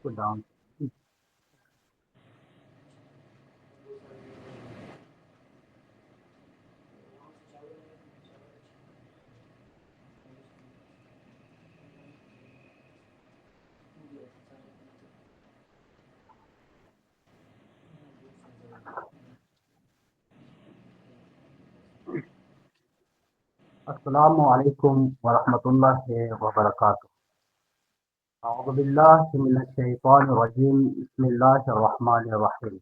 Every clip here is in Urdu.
کو ڈاؤن. السلام علیکم ورحمۃ اللہ وبرکاتہ. اعوذ باللہ من الشیطان الرجیم. بسم اللہ الرحمن الرحیم.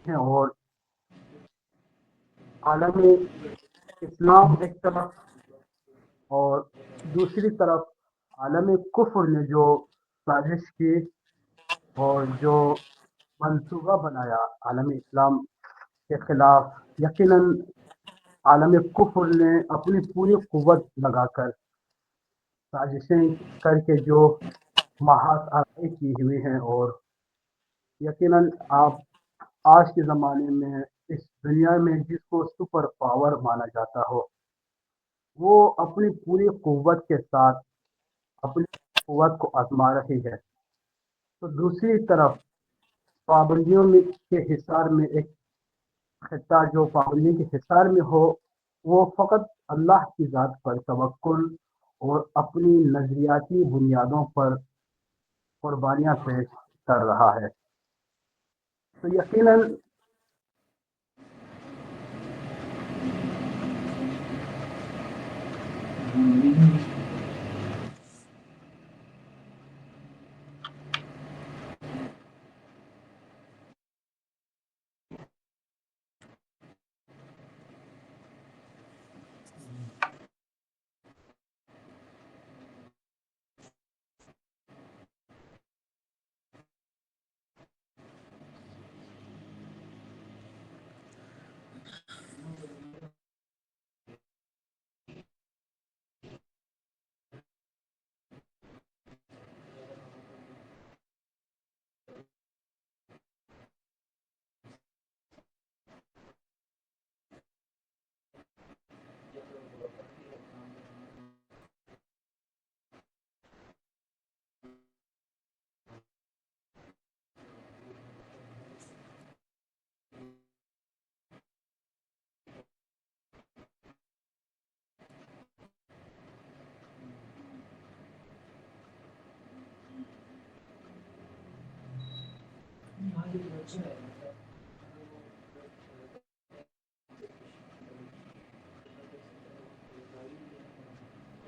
اور عالم اسلام ایک طرف اور دوسری طرف عالم کفر نے جو سازش کی اور جو منصوبہ بنایا عالم اسلام کے خلاف، یقیناً عالم کفر نے اپنی پوری قوت لگا کر سازشیں کر کے جو محاذ آرائی کی ہوئی ہیں. اور یقیناً آپ آج کے زمانے میں اس دنیا میں جس کو سپر پاور مانا جاتا ہو، وہ اپنی پوری قوت کے ساتھ اپنی قوت کو آزما رہی ہے. تو دوسری طرف پابندیوں میں کے حصار میں ایک خطہ جو پابندی کے حصار میں ہو، وہ فقط اللہ کی ذات پر توکل اور اپنی نظریاتی بنیادوں پر قربانیاں پیش کر رہا ہے. تو یقیناً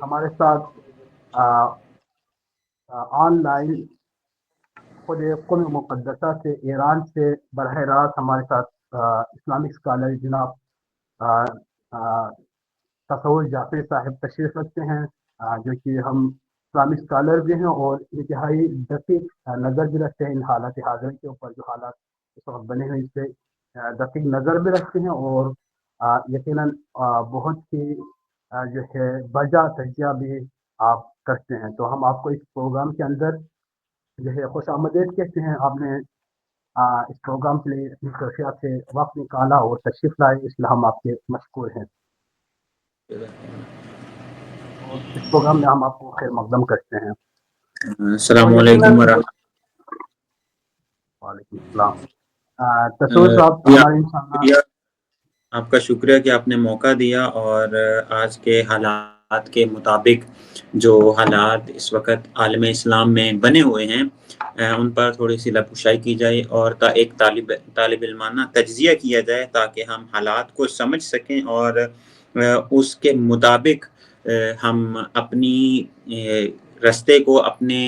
ہمارے ساتھ آن لائن خود قم مقدسہ سے ایران سے براہ راست ہمارے ساتھ اسلامک اسکالر جناب آ، آ، تصور جعفری صاحب تشریف رکھتے ہیں، جو کہ ہم اسلامک اسکالر بھی ہیں اور انتہائی دقیق نظر بھی رکھتے ہیں ان حالات حاضر کے اوپر، جو حالات اس وقت بنے ہیں اس پہ دقیق نظر بھی رکھتے ہیں، اور یقیناً بہت ہی جو ہے بجا تجزیہ بھی آپ کرتے ہیں۔ تو ہم آپ کو اس پروگرام کے اندر جو ہے خوش آمدید کہتے ہیں۔ آپ نے اس پروگرام کے لیے اپنی خصوصیات سے وقت نکالا اور تشریف لائے، اس لیے ہم آپ کے مشکور ہیں، اور اس پروگرام میں ہم آپ کو خیر مقدم کرتے ہیں۔ تو السلام یقیناً علیکم ورحمۃ وعلیکم السلام۔ تصور صاحب جی ہمارے انشاءاللہ آپ کا شکریہ کہ آپ نے موقع دیا، اور آج کے حالات کے مطابق جو حالات اس وقت عالم اسلام میں بنے ہوئے ہیں ان پر تھوڑی سی لبکشائی کی جائے، اور ایک طالب علمانہ تجزیہ کیا جائے تاکہ ہم حالات کو سمجھ سکیں اور اس کے مطابق ہم اپنی رستے کو، اپنے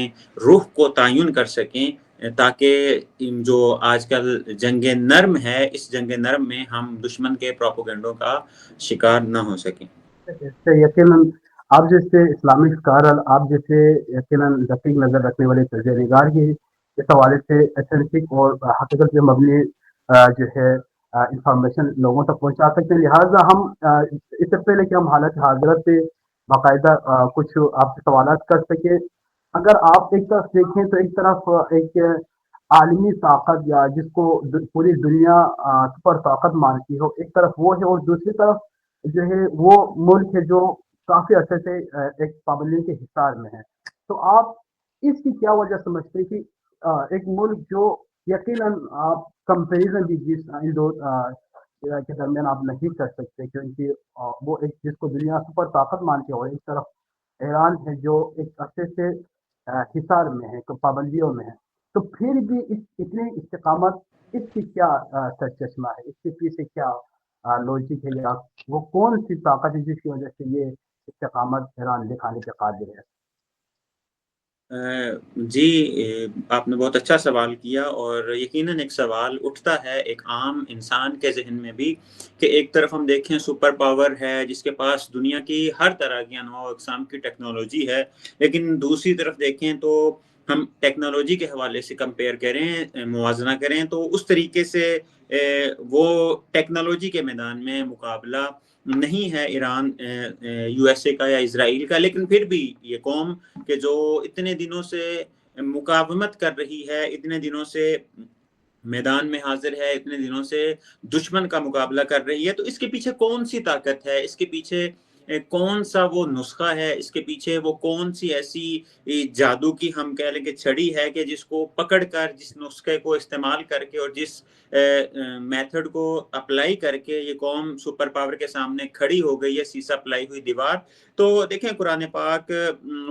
روح کو تعین کر سکیں، تاکہ جو آج کل جنگ نرم ہے، اس جنگ نرم میں ہم دشمن کے پروپیگنڈوں کا شکار نہ ہو سکیں۔ یقیناً آپ جیسے اسلامک اسکالر، آپ جیسے یقیناً دقیق نظر رکھنے والے تجزیہ نگار کی اس حوالے سے ایتھینٹک اور حقیقت پہ مبنی جو ہے انفارمیشن لوگوں تک پہنچا سکتے ہیں، لہٰذا ہم اس سے پہلے کہ ہم حالت حاضرت پہ باقاعدہ کچھ آپ سے سوالات کر سکیں، اگر آپ ایک طرف دیکھیں تو ایک طرف ایک عالمی طاقت یا جس کو پوری دنیا سپر طاقت مانتی ہو، ایک طرف وہ ہے، اور دوسری طرف جو ہے وہ ملک ہے جو کافی عرصے سے ایک پابندی کے حصار میں ہے۔ تو آپ اس کی کیا وجہ سمجھتے ہیں کہ ایک ملک جو یقیناً آپ کمپیریزن بھی جس ان دو کے درمیان آپ نہیں کر سکتے، کیونکہ وہ ایک جس کو دنیا سپر طاقت مانتی ہو، ایک طرف ایران ہے جو ایک عرصے سے حصار میں ہے، پابندیوں میں ہے، تو پھر بھی اس اتنی استقامت، اس کی کیا سرچشمہ ہے، اس کے پیچھے کیا لوجک ہے، یا وہ کون سی طاقت ہے جس کی وجہ سے یہ استقامت ایران دکھانے کے قادر ہے؟ جی، آپ نے بہت اچھا سوال کیا، اور یقیناً ایک سوال اٹھتا ہے ایک عام انسان کے ذہن میں بھی، کہ ایک طرف ہم دیکھیں سپر پاور ہے جس کے پاس دنیا کی ہر طرح کی انواع و اقسام کی ٹیکنالوجی ہے، لیکن دوسری طرف دیکھیں تو ہم ٹیکنالوجی کے حوالے سے کمپیئر کریں، موازنہ کریں، تو اس طریقے سے وہ ٹیکنالوجی کے میدان میں مقابلہ نہیں ہے ایران یو ایس اے کا یا اسرائیل کا، لیکن پھر بھی یہ قوم کہ جو اتنے دنوں سے مقاومت کر رہی ہے، اتنے دنوں سے میدان میں حاضر ہے، اتنے دنوں سے دشمن کا مقابلہ کر رہی ہے، تو اس کے پیچھے کون سی طاقت ہے، اس کے پیچھے کون سا وہ نسخہ ہے، اس کے پیچھے وہ کون سی ایسی جادو کی ہم کہہ لیں کہ چھڑی ہے کہ جس کو پکڑ کر، جس نسخے کو استعمال کر کے اور جس میتھڈ کو اپلائی کر کے یہ قوم سپر پاور کے سامنے کھڑی ہو گئی ہے، سیسا پلائی ہوئی دیوار۔ تو دیکھیں قرآن پاک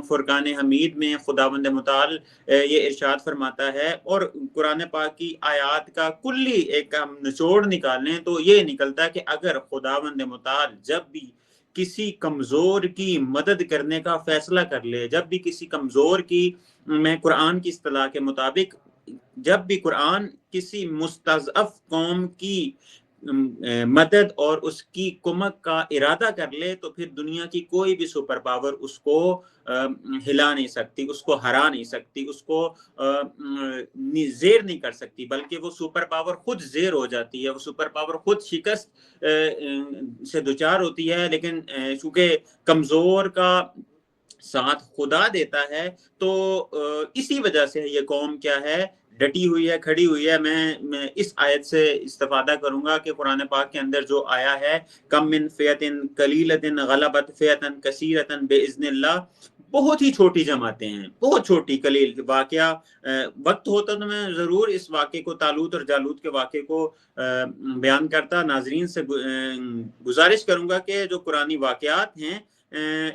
فرقان حمید میں خداوند متعال یہ ارشاد فرماتا ہے، اور قرآن پاک کی آیات کا کلی ایک ہم نچوڑ نکالیں تو یہ نکلتا ہے کہ اگر خداوند متعال جب بھی کسی کمزور کی مدد کرنے کا فیصلہ کر لے، جب بھی کسی کمزور کی، میں قرآن کی اصطلاح کے مطابق جب بھی قرآن کسی مستضعف قوم کی مدد اور اس کی کمک کا ارادہ کر لے، تو پھر دنیا کی کوئی بھی سپر پاور اس کو ہلا نہیں سکتی، اس کو ہرا نہیں سکتی، اس کو زیر نہیں کر سکتی، بلکہ وہ سپر پاور خود زیر ہو جاتی ہے، وہ سپر پاور خود شکست سے دوچار ہوتی ہے۔ لیکن چونکہ کمزور کا ساتھ خدا دیتا ہے، تو اسی وجہ سے یہ قوم کیا ہے، ڈٹی ہوئی ہے، کھڑی ہوئی ہے۔ میں اس آیت سے استفادہ کروں گا کہ قرآن پاک کے اندر جو آیا ہے، کم من فیۃ قلیلۃ غلبت فیۃ کثیرۃ باذن اللہ، بہت ہی چھوٹی جماعتیں ہیں، بہت چھوٹی قلیل واقعہ، وقت ہوتا تو میں ضرور اس واقعے کو، طالوت اور جالوت کے واقعے کو بیان کرتا۔ ناظرین سے گزارش کروں گا کہ جو قرآنی واقعات ہیں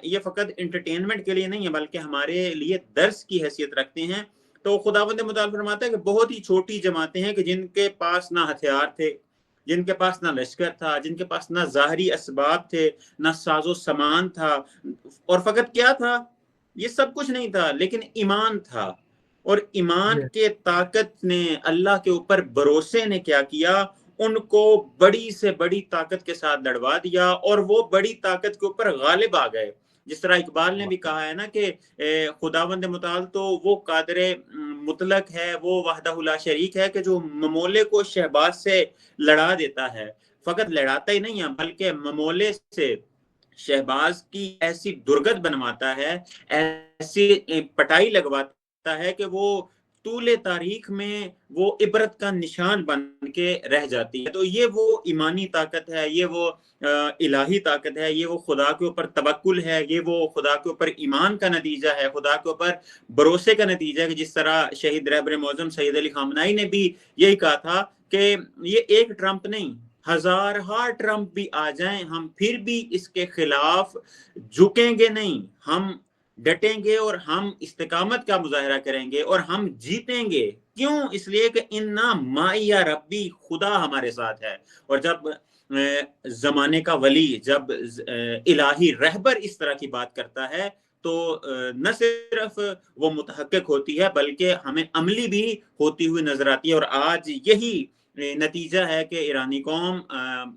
یہ فقط انٹرٹینمنٹ کے لیے نہیں ہے، بلکہ ہمارے لیے درس کی حیثیت رکھتے ہیں۔ تو خداوند متعال فرماتا ہے کہ بہت ہی چھوٹی جماعتیں ہیں کہ جن کے پاس نہ ہتھیار تھے، جن کے پاس نہ لشکر تھا، جن کے پاس نہ ظاہری اسباب تھے، نہ ساز و سامان تھا، اور فقط کیا تھا؟ یہ سب کچھ نہیں تھا، لیکن ایمان تھا۔ اور ایمان جی کے طاقت نے، اللہ کے اوپر بھروسے نے کیا کیا؟ ان کو بڑی سے بڑی طاقت کے ساتھ لڑوا دیا، اور وہ بڑی طاقت کے اوپر غالب آ گئے۔ جس طرح اقبال نے بھی کہا ہے نا کہ خداوند متعال تو وہ قادر مطلق ہے، وہ وحدہ لا شریک ہے کہ جو ممولے کو شہباز سے لڑا دیتا ہے۔ فقط لڑاتا ہی نہیں ہے، بلکہ ممولے سے شہباز کی ایسی درگت بنواتا ہے، ایسی پٹائی لگواتا ہے کہ وہ طول تاریخ میں وہ عبرت کا نشان بن کے رہ جاتی ہے۔ تو یہ وہ ایمانی طاقت ہے، یہ وہ الہی طاقت ہے، یہ وہ خدا کے اوپر توکل ہے، یہ وہ خدا کے اوپر ایمان کا نتیجہ ہے، خدا کے اوپر بھروسے کا نتیجہ ہے، کہ جس طرح شہید رہبر معظم سید علی خامنائی نے بھی یہی کہا تھا کہ یہ ایک ٹرمپ نہیں، ہزارہا ٹرمپ بھی آ جائیں، ہم پھر بھی اس کے خلاف جھکیں گے نہیں، ہم ڈٹیں گے اور ہم استقامت کا مظاہرہ کریں گے اور ہم جیتیں گے۔ کیوں؟ اس لیے کہ انا معی ربی، خدا ہمارے ساتھ ہے۔ اور جب زمانے کا ولی، جب الہی رہبر اس طرح کی بات کرتا ہے تو نہ صرف وہ متحقق ہوتی ہے بلکہ ہمیں عملی بھی ہوتی ہوئی نظر آتی ہے۔ اور آج یہی نتیجہ ہے کہ ایرانی قوم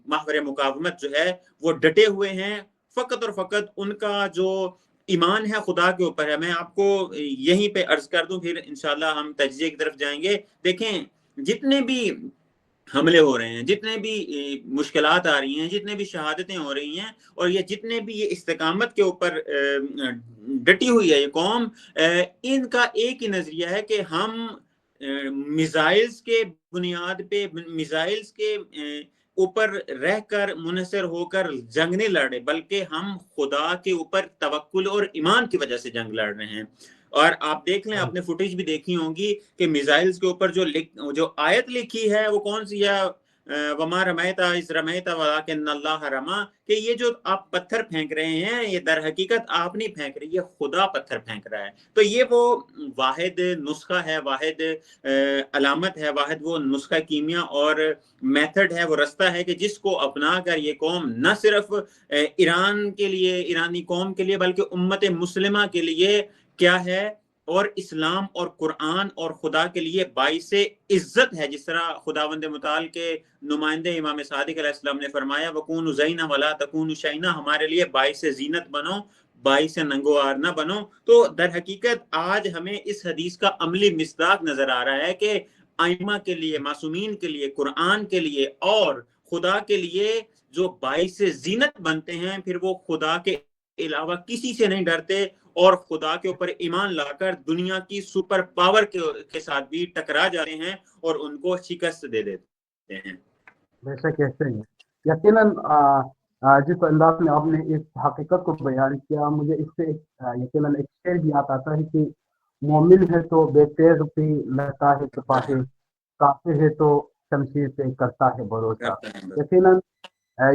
محور مقاومت جو ہے وہ ڈٹے ہوئے ہیں، فقط اور فقط ان کا جو ایمان ہے خدا کے اوپر ہے۔ میں آپ کو یہیں پہ عرض کر دوں، پھر انشاءاللہ ہم تجزیے کی طرف جائیں گے۔ دیکھیں، جتنے بھی حملے ہو رہے ہیں، جتنے بھی مشکلات آ رہی ہیں، جتنے بھی شہادتیں ہو رہی ہیں، اور یہ جتنے بھی یہ استقامت کے اوپر ڈٹی ہوئی ہے یہ قوم، ان کا ایک ہی نظریہ ہے کہ ہم میزائلز کے بنیاد پہ، میزائلز کے اوپر رہ کر، منحصر ہو کر جنگ نہیں لڑ رہے، بلکہ ہم خدا کے اوپر توکل اور ایمان کی وجہ سے جنگ لڑ رہے ہیں۔ اور آپ دیکھ لیں، آپ نے فوٹیج بھی دیکھی ہوں گی کہ میزائلز کے اوپر جو آیت لکھی ہے وہ کون سی ہے؟ وما رمیت اذ رمیت ولکن اللہ رما، کہ یہ جو آپ پتھر پھینک رہے ہیں یہ در حقیقت آپ نہیں پھینک رہے، یہ خدا پتھر پھینک رہا ہے۔ تو یہ وہ واحد نسخہ ہے، واحد علامت ہے، واحد وہ نسخہ کیمیا اور میتھڈ ہے، وہ رستہ ہے کہ جس کو اپنا کر یہ قوم نہ صرف ایران کے لیے، ایرانی قوم کے لیے، بلکہ امت مسلمہ کے لیے کیا ہے، اور اسلام اور قرآن اور خدا کے لیے باعث عزت ہے۔ جس طرح خداوند متعال کے نمائندے امام صادق علیہ السلام نے فرمایا وَكُونُوا زَيْنًا وَلَا تَكُونُوا شَيْنًا، ہمارے لیے باعث زینت بنو، باعث ننگوار نہ بنو۔ تو در حقیقت آج ہمیں اس حدیث کا عملی مصداق نظر آ رہا ہے کہ ائمہ کے لیے، معصومین کے لیے، قرآن کے لیے اور خدا کے لیے جو باعث زینت بنتے ہیں، پھر وہ خدا کے علاوہ کسی سے نہیں ڈرتے، اور خدا کے اوپر ایمان لا کر دنیا کی سپر پاور کے ساتھ بھی ٹکرا جاتے ہیں اور ان کو شکست دے دیتے ہیں۔ بے شک ایسے ہی ہے۔ یقیناً جس انداز میں آپ نے اس حقیقت کو بیان کیا، مجھے اس سے یقیناً ایک شعر بھی یاد آتا ہے کہ مومن ہے تو بے تیغ پہ لگتا ہے سپاہی، کافر ہے تو شمشیر پہ کرتا ہے بھروسہ۔ یقیناً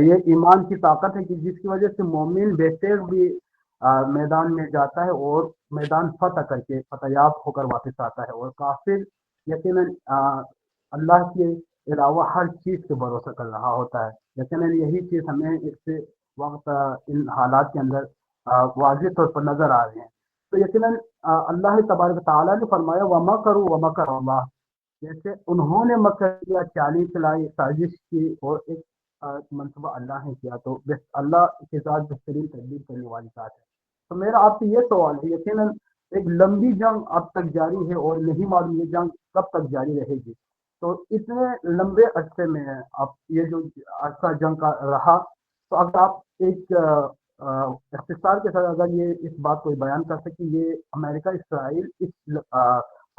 یہ ایمان کی طاقت ہے کہ جس کی وجہ سے مومن بے تیغ بھی میدان میں جاتا ہے اور میدان فتح کر کے فتح یاب ہو کر واپس آتا ہے، اور کافر یقیناً اللہ کے علاوہ ہر چیز پہ بھروسہ کر رہا ہوتا ہے۔ یقیناً یہی چیز ہمیں اس وقت ان حالات کے اندر واضح طور پر نظر آ رہے ہیں۔ تو یقیناً اللہ تبارک تعالیٰ نے فرمایا وَمَكَرُوا وَمَكَرَ اللَّهُ، جیسے انہوں نے مکر کیا، چالی چلائی، سازش کی، اور ایک منصوبہ اللہ نے کیا، تو اللہ کے ساتھ بہترین تدبیر کرنے والی ذات ہے۔ تو میرا آپ سے یہ سوال ہے، یقیناً ایک لمبی جنگ اب تک جاری ہے اور نہیں معلوم یہ جنگ کب تک جاری رہے گی۔ تو اتنے لمبے عرصے میں اب یہ جو عرصہ جنگ کا رہا، تو اگر آپ ایک اختصار کے ساتھ اگر یہ اس بات کو بیان کر سکیں، یہ امریکہ اسرائیل اس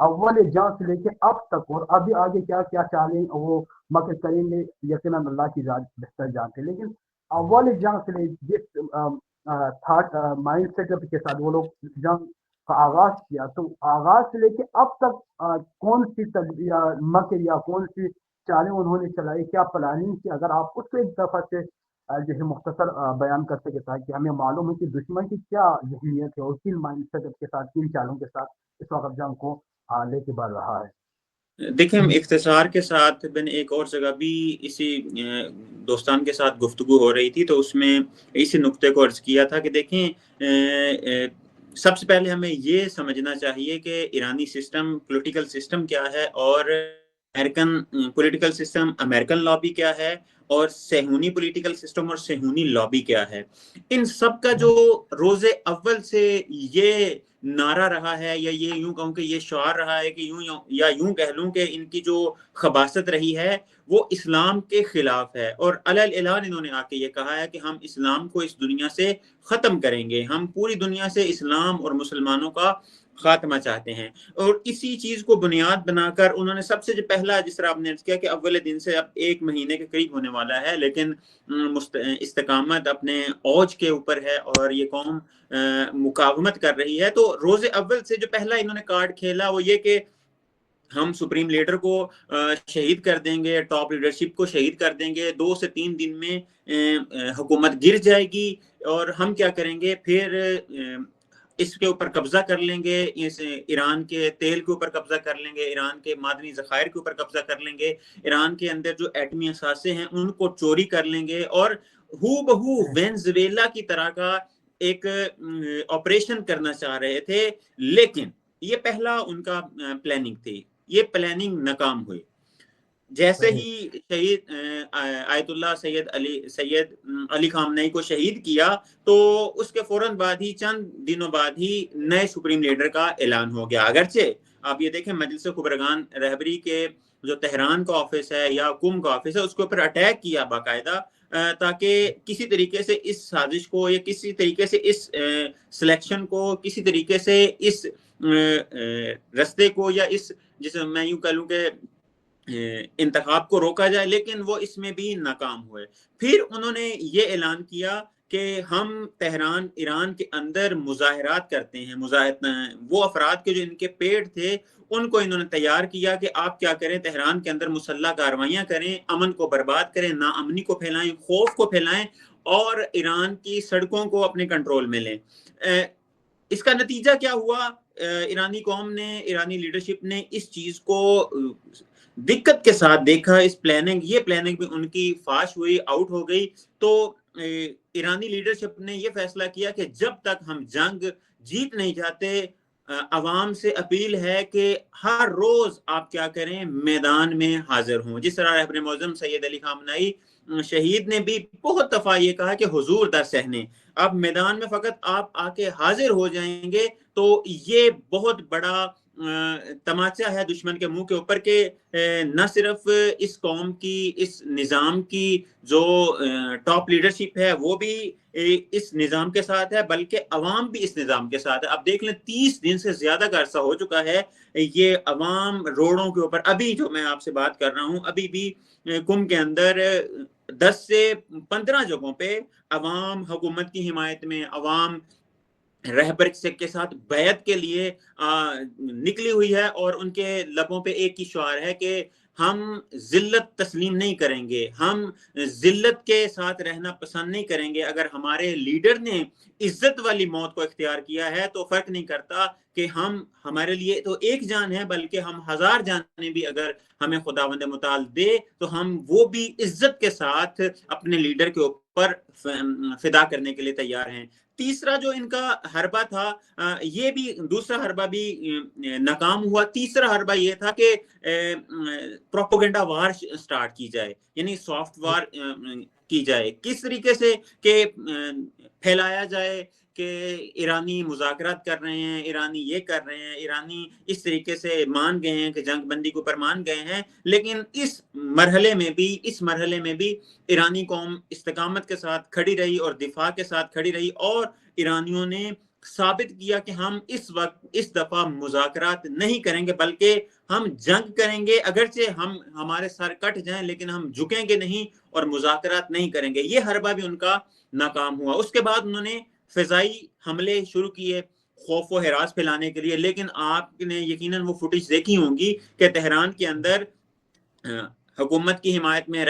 اول جنگ سے لے کے اب تک اور ابھی آگے کیا کیا چالیں وہ مکر کریں گے، یقیناً اللہ کی ذات بہتر جانتے ہیں، لیکن اول جنگ سے لے جس تھاٹ مائنڈ سیٹ اپ کے ساتھ وہ لوگ جنگ کا آغاز کیا، تو آغاز سے لے کے اب تک کون سی مکر یا کون سی چالیں انہوں نے چلائی، کیا پلاننگ کی، اگر آپ اس کو ایک دفعہ سے جو ہے مختصر بیان کر سکے تاکہ ہمیں معلوم ہے کہ دشمن کی کیا ذہنیت ہے اور کن مائنڈ سیٹ اپ کے ساتھ، کن چالوں کے ساتھ اس وقت جنگ کو لے کے بڑھ رہا ہے۔ دیکھیں ہم اختصار کے ساتھ میں نے ایک اور جگہ بھی اسی دوستان کے ساتھ گفتگو ہو رہی تھی تو اس میں اسی نقطے کو عرض کیا تھا کہ دیکھیں سب سے پہلے ہمیں یہ سمجھنا چاہیے کہ ایرانی سسٹم پولیٹیکل سسٹم کیا ہے اور American political system American lobby کیا ہے اور صہیونی پولیٹیکل سسٹم اور صہیونی لابی کیا ہے. ان سب کا جو روز اول سے یہ نعرہ رہا ہے یا یہ یوں کہوں کہ یہ شعار رہا ہے کہ یوں کہہ لوں کہ ان کی جو خباثت رہی ہے وہ اسلام کے خلاف ہے اور علی الاعلان انہوں نے آ کے یہ کہا ہے کہ ہم اسلام کو اس دنیا سے ختم کریں گے, ہم پوری دنیا سے اسلام اور مسلمانوں کا خاتمہ چاہتے ہیں. اور اسی چیز کو بنیاد بنا کر انہوں نے سب سے جو پہلا, جس طرح آپ نے کیا کہ اول دن سے اب ایک مہینے کے قریب ہونے والا ہے لیکن استقامت اپنے اوج کے اوپر ہے اور یہ قوم مقاومت کر رہی ہے, تو روز اول سے جو پہلا انہوں نے کارڈ کھیلا وہ یہ کہ ہم سپریم لیڈر کو شہید کر دیں گے, ٹاپ لیڈرشپ کو شہید کر دیں گے, 2 سے 3 دن میں حکومت گر جائے گی اور ہم کیا کریں گے پھر اس کے اوپر قبضہ کر لیں گے, اس ایران کے تیل کے اوپر قبضہ کر لیں گے, ایران کے معدنی ذخائر کے اوپر قبضہ کر لیں گے, ایران کے اندر جو ایٹمی اثاثے ہیں ان کو چوری کر لیں گے اور ہو بہو وینزویلا کی طرح کا ایک آپریشن کرنا چاہ رہے تھے. لیکن یہ پہلا ان کا پلاننگ تھی, یہ پلاننگ ناکام ہوئی. جیسے ہی شہید آیت اللہ سید علی خامنئی کو شہید کیا تو اس کے فوراً بعد ہی چند دنوں بعد ہی نئے سپریم لیڈر کا اعلان ہو گیا. اگرچہ آپ یہ دیکھیں مجلس خبرگان رہبری کے جو تہران کا آفس ہے یا قم کا آفس ہے اس کے اوپر اٹیک کیا باقاعدہ تاکہ کسی طریقے سے اس سازش کو یا کسی طریقے سے اس سلیکشن کو کسی طریقے سے اس رستے کو یا اس جسے میں یوں کہہ لوں کہ انتخاب کو روکا جائے, لیکن وہ اس میں بھی ناکام ہوئے. پھر انہوں نے یہ اعلان کیا کہ ہم تہران ایران کے اندر مظاہرات کرتے ہیں, وہ افراد کے جو ان کے پیٹ تھے ان کو انہوں نے تیار کیا کہ آپ کیا کریں, تہران کے اندر مسلح کارروائیاں کریں, امن کو برباد کریں, ناامنی کو پھیلائیں, خوف کو پھیلائیں اور ایران کی سڑکوں کو اپنے کنٹرول میں لیں. اس کا نتیجہ کیا ہوا, ایرانی قوم نے, ایرانی لیڈرشپ نے اس چیز کو دقت کے ساتھ دیکھا, اس یہ پلاننگ بھی ان کی فاش ہوئی, آؤٹ ہو گئی. تو ایرانی لیڈرشپ نے یہ فیصلہ کیا کہ جب تک ہم جنگ جیت نہیں جاتے, عوام سے اپیل ہے کہ ہر روز آپ کیا کریں, میدان میں حاضر ہوں. جس طرح رہبر معظم سید علی خامنئی شہید نے بھی بہت دفعہ یہ کہا کہ حضور در صحنے, اب میدان میں فقط آپ آ کے حاضر ہو جائیں گے تو یہ بہت بڑا تماچا ہے دشمن کے منہ کے اوپر کہ نہ صرف اس قوم کی, اس نظام کی جو ٹاپ لیڈرشپ ہے وہ بھی اس نظام کے ساتھ ہے بلکہ عوام بھی اس نظام کے ساتھ ہے. اب دیکھ لیں 30 دن سے زیادہ کا عرصہ ہو چکا ہے, یہ عوام روڈوں کے اوپر, ابھی جو میں آپ سے بات کر رہا ہوں ابھی بھی قم کے اندر 10 سے 15 جگہوں پہ عوام حکومت کی حمایت میں, عوام رہبر کے ساتھ بیعت کے لیے نکلی ہوئی ہے اور ان کے لبوں پہ ایک ہی شعار ہے کہ ہم ذلت تسلیم نہیں کریں گے, ہم ذلت کے ساتھ رہنا پسند نہیں کریں گے. اگر ہمارے لیڈر نے عزت والی موت کو اختیار کیا ہے تو فرق نہیں کرتا کہ ہمارے لیے تو ایک جان ہے بلکہ ہم 1000 جانیں بھی اگر ہمیں خداوند متعال دے تو ہم وہ بھی عزت کے ساتھ اپنے لیڈر کے اوپر فدا کرنے کے لیے تیار ہیں. تیسرا جو ان کا حربہ تھا, یہ بھی دوسرا حربہ بھی ناکام ہوا. تیسرا حربہ یہ تھا کہ پروپیگنڈا وار سٹارٹ کی جائے, یعنی سافٹ وار کی جائے. کس طریقے سے کہ پھیلایا جائے کہ ایرانی مذاکرات کر رہے ہیں, ایرانی یہ کر رہے ہیں, ایرانی اس طریقے سے مان گئے ہیں کہ جنگ بندی کے اوپر مان گئے ہیں. لیکن اس مرحلے میں بھی ایرانی قوم استقامت کے ساتھ کھڑی رہی اور دفاع کے ساتھ کھڑی رہی اور ایرانیوں نے ثابت کیا کہ ہم اس دفعہ مذاکرات نہیں کریں گے بلکہ ہم جنگ کریں گے, اگرچہ ہمارے سر کٹ جائیں لیکن ہم جھکیں گے نہیں اور مذاکرات نہیں کریں گے. یہ حربہ بھی ان کا ناکام ہوا. اس کے بعد انہوں نے فضائی حملے شروع کیے خوف و ہراس پھیلانے کے لیے, لیکن آپ نے یقیناً وہ فوٹیج دیکھی ہوں گی کہ تہران کے اندر حکومت کی حمایت میں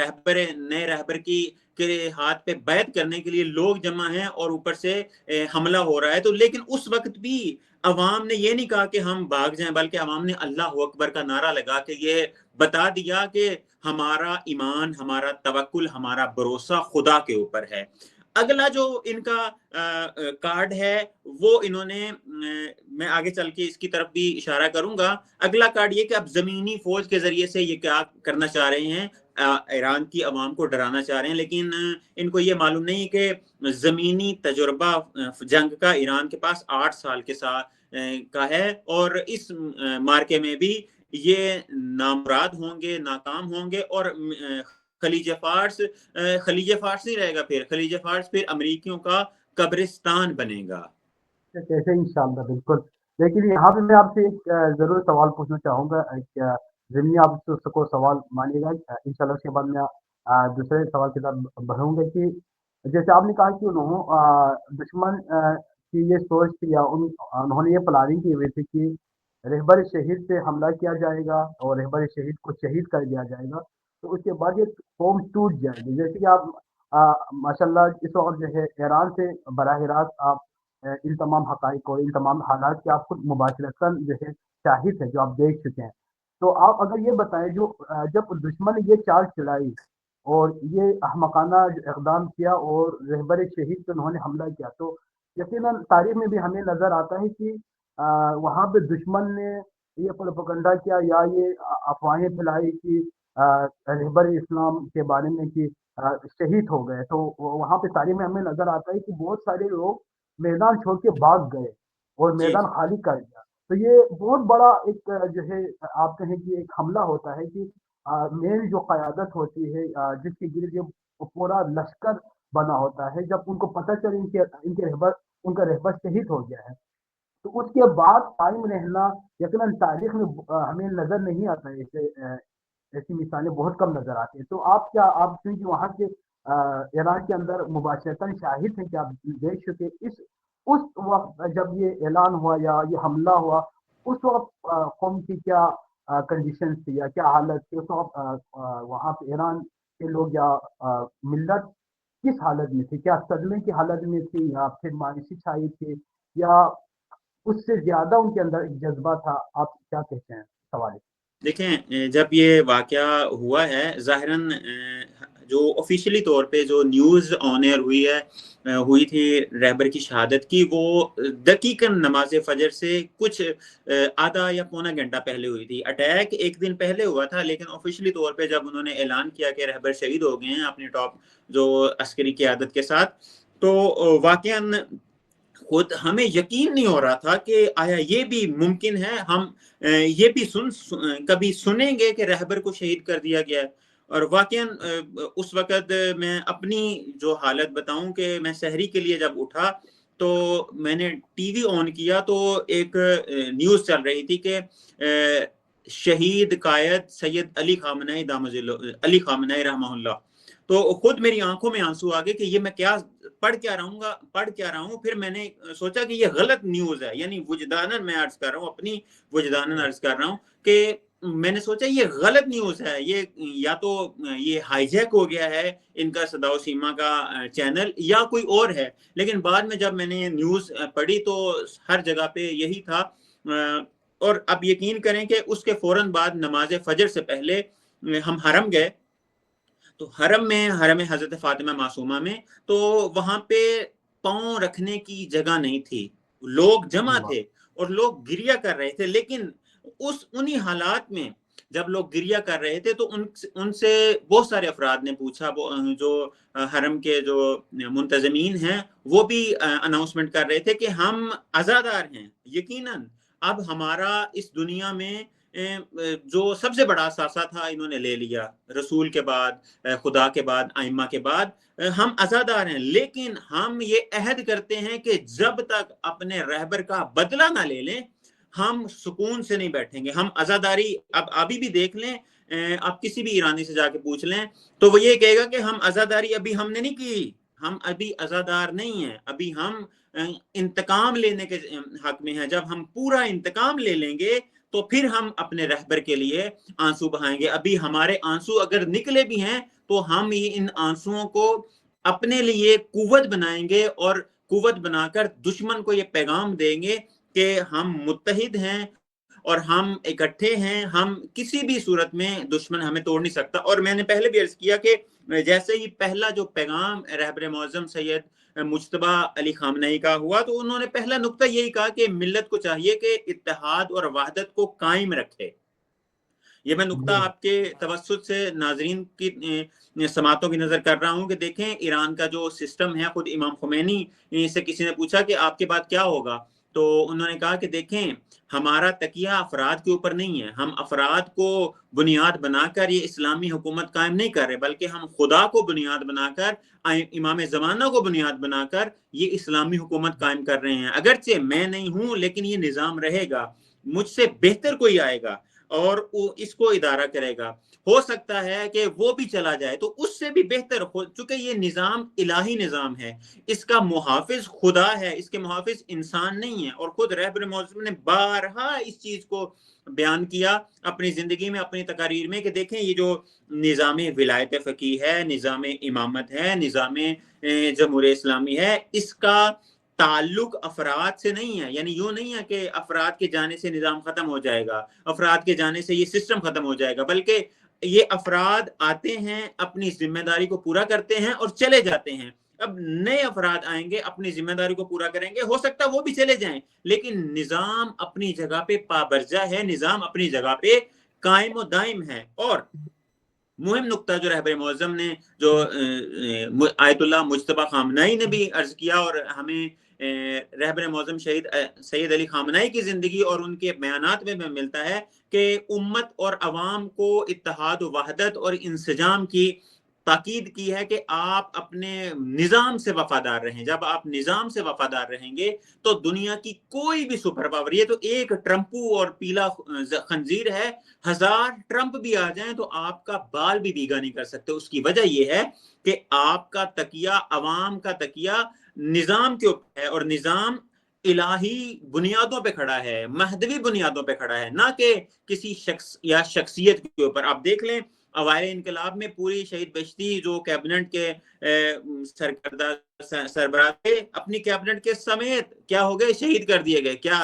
نئے رہبر کے ہاتھ پہ بیعت کرنے کے لیے لوگ جمع ہیں اور اوپر سے حملہ ہو رہا ہے. تو لیکن اس وقت بھی عوام نے یہ نہیں کہا کہ ہم بھاگ جائیں، بلکہ عوام نے اللہ اکبر کا نعرہ لگا کے یہ بتا دیا کہ ہمارا ایمان، ہمارا توکل، ہمارا بھروسہ خدا کے اوپر ہے۔ اگلا جو ان کا کارڈ ہے وہ انہوں نے، میں آگے چل کے اس کی طرف بھی اشارہ کروں گا، اگلا کارڈ یہ کہ اب زمینی فوج کے ذریعے سے یہ کیا کرنا چاہ رہے ہیں، ایران کی عوام کو ڈرانا چاہ رہے ہیں، لیکن ان کو یہ معلوم نہیں کہ زمینی تجربہ جنگ کا ایران کے پاس 8 سال کے ساتھ کا ہے، اور اس مارکے میں بھی یہ نامراد ہوں گے، ناکام ہوں گے، اور خلیج فارس نہیں رہے گا، پھر خلیج فارس پھر امریکیوں کا قبرستان بنے گا۔ کیسے انشاءاللہ بالکل۔ لیکن یہاں پہ میں آپ سے ایک ضرور سوال پوچھنا چاہوں گا، ضمنی آپ کو سوال مانیے گا انشاءاللہ، اس کے بعد میں دوسرے سوال کی طرف بڑھوں گا کہ جیسے آپ نے کہا کہ دشمن کی یہ سوچ تھی، یا انہوں نے یہ پلاننگ کی ہوئی تھی کہ رہبر شہید سے حملہ کیا جائے گا اور رہبر شہید کو شہید کر دیا جائے گا، تو اس کے بعد یہ قوم ٹوٹ جائے گی۔ جیسے کہ آپ ماشاءاللہ اس وقت جو ہے ایران سے براہ راست آپ ان تمام حقائق اور ان تمام حالات کے آپ خود مباشرتاً جو ہے شاہد ہے، جو آپ دیکھ چکے ہیں۔ تو آپ اگر یہ بتائیں، جو جب دشمن نے یہ چال چلائی اور یہ احمقانہ جو اقدام کیا اور رہبر شہید پہ انہوں نے حملہ کیا، تو یقیناً تاریخ میں بھی ہمیں نظر آتا ہے کہ وہاں پہ دشمن نے یہ پروپیگنڈا کیا یا یہ افواہیں پھیلائی کہ رہبر اسلام کے بارے میں کہ شہید ہو گئے، تو وہاں پہ تاریخ میں ہمیں نظر آتا ہے کہ بہت سارے لوگ میدان چھوڑ کے بھاگ گئے اور جی میدان جی خالی کر دیا۔ تو یہ بہت بڑا ایک جو ہے آپ کہیں کہ ایک حملہ ہوتا ہے کہ مین جو قیادت ہوتی ہے، جس کے گرد یہ پورا لشکر بنا ہوتا ہے، جب ان کو پتہ چلے ان کا رہبر شہید ہو گیا ہے، تو اس کے بعد قائم رہنا یقیناً تاریخ میں ہمیں نظر نہیں آتا ہے۔ ایسی مثالیں بہت کم نظر آتی ہیں۔ تو آپ کیونکہ وہاں کے ایران کے اندر مباشرتاً شاہد ہیں کہ آپ دیکھ چکے اس وقت جب یہ اعلان ہوا یا یہ حملہ ہوا، اس وقت قوم کی کیا کنڈیشن تھی یا کیا حالت تھی اس وقت، وہاں پہ ایران کے لوگ یا ملت کس حالت میں تھی؟ کیا صدمے کی حالت میں تھی یا پھر مایوسی چھائی تھی یا اس سے زیادہ ان کے اندر ایک جذبہ تھا؟ آپ کیا کہتے ہیں سوال؟ دیکھیں، جب یہ واقعہ ہوا ہے، ظاہراً جو آفیشلی طور پہ جو نیوز آن ایئر ہوئی تھی رہبر کی شہادت کی، وہ دقیقاً نماز فجر سے کچھ آدھا یا پونا گھنٹہ پہلے ہوئی تھی۔ اٹیک ایک دن پہلے ہوا تھا، لیکن آفیشلی طور پہ جب انہوں نے اعلان کیا کہ رہبر شہید ہو گئے ہیں اپنی ٹاپ جو عسکری قیادت کے ساتھ، تو واقعاً خود ہمیں یقین نہیں ہو رہا تھا کہ آیا یہ بھی ممکن ہے، ہم یہ بھی کبھی سنیں گے کہ رہبر کو شہید کر دیا گیا ہے۔ اور واقعاً اس وقت میں اپنی جو حالت بتاؤں کہ میں سحری کے لیے جب اٹھا تو میں نے ٹی وی آن کیا تو ایک نیوز چل رہی تھی کہ شہید قائد سید علی خامنہئی رحمہ اللہ، تو خود میری آنکھوں میں آنسو آ گئے کہ یہ میں کیا پڑھ کیا رہا ہوں۔ پھر میں نے سوچا کہ یہ غلط نیوز ہے، یعنی وجداناً میں عرض کر رہا ہوں، اپنی وجداناً عرض کر رہا ہوں کہ میں نے سوچا یہ غلط نیوز ہے، یہ یا تو یہ ہائی جیک ہو گیا ہے ان کا صدا و سیما کا چینل یا کوئی اور ہے۔ لیکن بعد میں جب میں نے نیوز پڑھی تو ہر جگہ پہ یہی تھا۔ اور اب یقین کریں کہ اس کے فوراً بعد نماز فجر سے پہلے ہم حرم گئے، تو حرم حضرت فاطمہ معصومہ میں، تو وہاں پہ پاؤں رکھنے کی جگہ نہیں تھی، لوگ جمع تھے اور لوگ گریہ کر رہے تھے۔ لیکن انہی حالات میں جب لوگ گریہ کر رہے تھے تو ان سے بہت سارے افراد نے پوچھا، جو حرم کے جو منتظمین ہیں وہ بھی اناؤنسمنٹ کر رہے تھے کہ ہم عزادار ہیں۔ یقیناً اب ہمارا اس دنیا میں جو سب سے بڑا اثاثہ تھا انہوں نے لے لیا، رسول کے بعد، خدا کے بعد، ائمہ کے بعد ہم عزادار ہیں۔ لیکن ہم یہ عہد کرتے ہیں کہ جب تک اپنے رہبر کا بدلہ نہ لے لیں ہم سکون سے نہیں بیٹھیں گے۔ ہم عزاداری اب ابھی بھی دیکھ لیں، آپ کسی بھی ایرانی سے جا کے پوچھ لیں تو وہ یہ کہے گا کہ ہم عزاداری ابھی ہم نے نہیں کی، ہم ابھی عزادار نہیں ہیں، ابھی ہم انتقام لینے کے حق میں ہیں۔ جب ہم پورا انتقام لے لیں گے تو پھر ہم اپنے رہبر کے لیے آنسو بہائیں گے۔ ابھی ہمارے آنسو اگر نکلے بھی ہیں تو ہم ان آنسوؤں کو اپنے لیے قوت بنائیں گے اور قوت بنا کر دشمن کو یہ پیغام دیں گے کہ ہم متحد ہیں اور ہم اکٹھے ہیں، ہم کسی بھی صورت میں دشمن ہمیں توڑ نہیں سکتا۔ اور میں نے پہلے بھی عرض کیا کہ جیسے ہی پہلا جو پیغام رہبر معظم سید مجتبیٰ علی خامنہئی کا ہوا تو انہوں نے پہلا نقطہ یہی کہا کہ ملت کو چاہیے کہ اتحاد اور وحدت کو قائم رکھے۔ یہ میں نقطہ جی آپ کے توسط سے ناظرین کی سماعتوں کی نظر کر رہا ہوں کہ دیکھیں ایران کا جو سسٹم ہے، خود امام خمینی سے کسی نے پوچھا کہ آپ کے بعد کیا ہوگا تو انہوں نے کہا کہ دیکھیں ہمارا تکیہ افراد کے اوپر نہیں ہے، ہم افراد کو بنیاد بنا کر یہ اسلامی حکومت قائم نہیں کر رہے، بلکہ ہم خدا کو بنیاد بنا کر، امام زمانہ کو بنیاد بنا کر یہ اسلامی حکومت قائم کر رہے ہیں۔ اگرچہ میں نہیں ہوں لیکن یہ نظام رہے گا، مجھ سے بہتر کوئی آئے گا اور وہ اس کو ادارہ کرے گا، ہو سکتا ہے کہ وہ بھی چلا جائے تو اس سے بھی بہتر چونکہ یہ نظام الہی نظام ہے، اس کا محافظ خدا ہے، اس کے محافظ انسان نہیں ہے۔ اور خود رہبر معظم نے بارہا اس چیز کو بیان کیا اپنی زندگی میں، اپنی تقاریر میں کہ دیکھیں یہ جو نظام ولایت فقیہ ہے، نظام امامت ہے، نظام جمہوریہ اسلامی ہے، اس کا تعلق افراد سے نہیں ہے، یعنی یوں نہیں ہے کہ افراد کے جانے سے نظام ختم ہو جائے گا، افراد کے جانے سے یہ سسٹم ختم ہو جائے گا، بلکہ یہ افراد آتے ہیں، اپنی ذمہ داری کو پورا کرتے ہیں اور چلے جاتے ہیں۔ اب نئے افراد آئیں گے، اپنی ذمہ داری کو پورا کریں گے، ہو سکتا ہے وہ بھی چلے جائیں، لیکن نظام اپنی جگہ پہ پابرجا ہے، نظام اپنی جگہ پہ قائم و دائم ہے۔ اور مہم نقطہ جو رہبر معظم نے، جو آیت اللہ مجتبیٰ خامنہئی نے بھی عرض کیا اور ہمیں رہبر معظم شہید سید علی خامنہئی کی زندگی اور ان کے بیانات میں ملتا ہے کہ امت اور عوام کو اتحاد و وحدت اور انسجام کی تاکید کی ہے کہ آپ اپنے نظام سے وفادار رہیں۔ جب آپ نظام سے وفادار رہیں گے تو دنیا کی کوئی بھی سپر پاور، یہ تو ایک ٹرمپو اور پیلا خنزیر ہے، 1000 ٹرمپ بھی آ جائیں تو آپ کا بال بھی بیگا نہیں کر سکتے۔ اس کی وجہ یہ ہے کہ آپ کا تکیہ، عوام کا تکیہ نظام کے اوپر ہے، اور نظام الہی بنیادوں پہ کھڑا ہے، مہدوی بنیادوں پہ کھڑا ہے، نہ کہ کسی شخص یا شخصیت کے اوپر۔ آپ دیکھ لیں اوائل انقلاب میں پوری شہید بشتی جو کیبنٹ کے سرکردہ سربراہ تھے، اپنی کیبنٹ کے سمیت کیا ہو گئے، شہید کر دیے گئے۔ کیا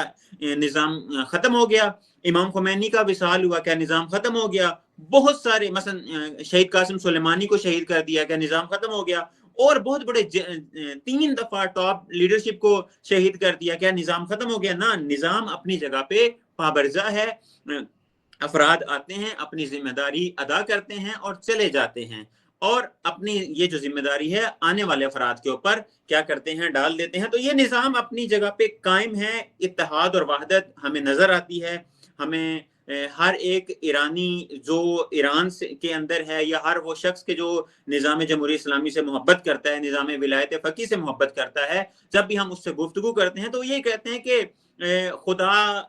نظام ختم ہو گیا؟ امام خمینی کا وصال ہوا، کیا نظام ختم ہو گیا؟ بہت سارے مثلا شہید قاسم سلیمانی کو شہید کر دیا، کیا نظام ختم ہو گیا؟ اور بہت بڑے 3 دفعہ ٹاپ لیڈرشپ کو شہید کر دیا، کیا نظام ختم ہو گیا؟ نہ، نظام اپنی جگہ پہ پابرجا ہے، افراد آتے ہیں، اپنی ذمہ داری ادا کرتے ہیں اور چلے جاتے ہیں، اور اپنی یہ جو ذمہ داری ہے آنے والے افراد کے اوپر کیا کرتے ہیں، ڈال دیتے ہیں۔ تو یہ نظام اپنی جگہ پہ قائم ہے، اتحاد اور وحدت ہمیں نظر آتی ہے۔ ہمیں ہر ایک ایرانی جو ایران کے اندر ہے، یا ہر وہ شخص کے جو نظام جمہوریہ اسلامی سے محبت کرتا ہے، نظام ولایت فقیہ سے محبت کرتا ہے، جب بھی ہم اس سے گفتگو کرتے ہیں تو یہ کہتے ہیں کہ خدا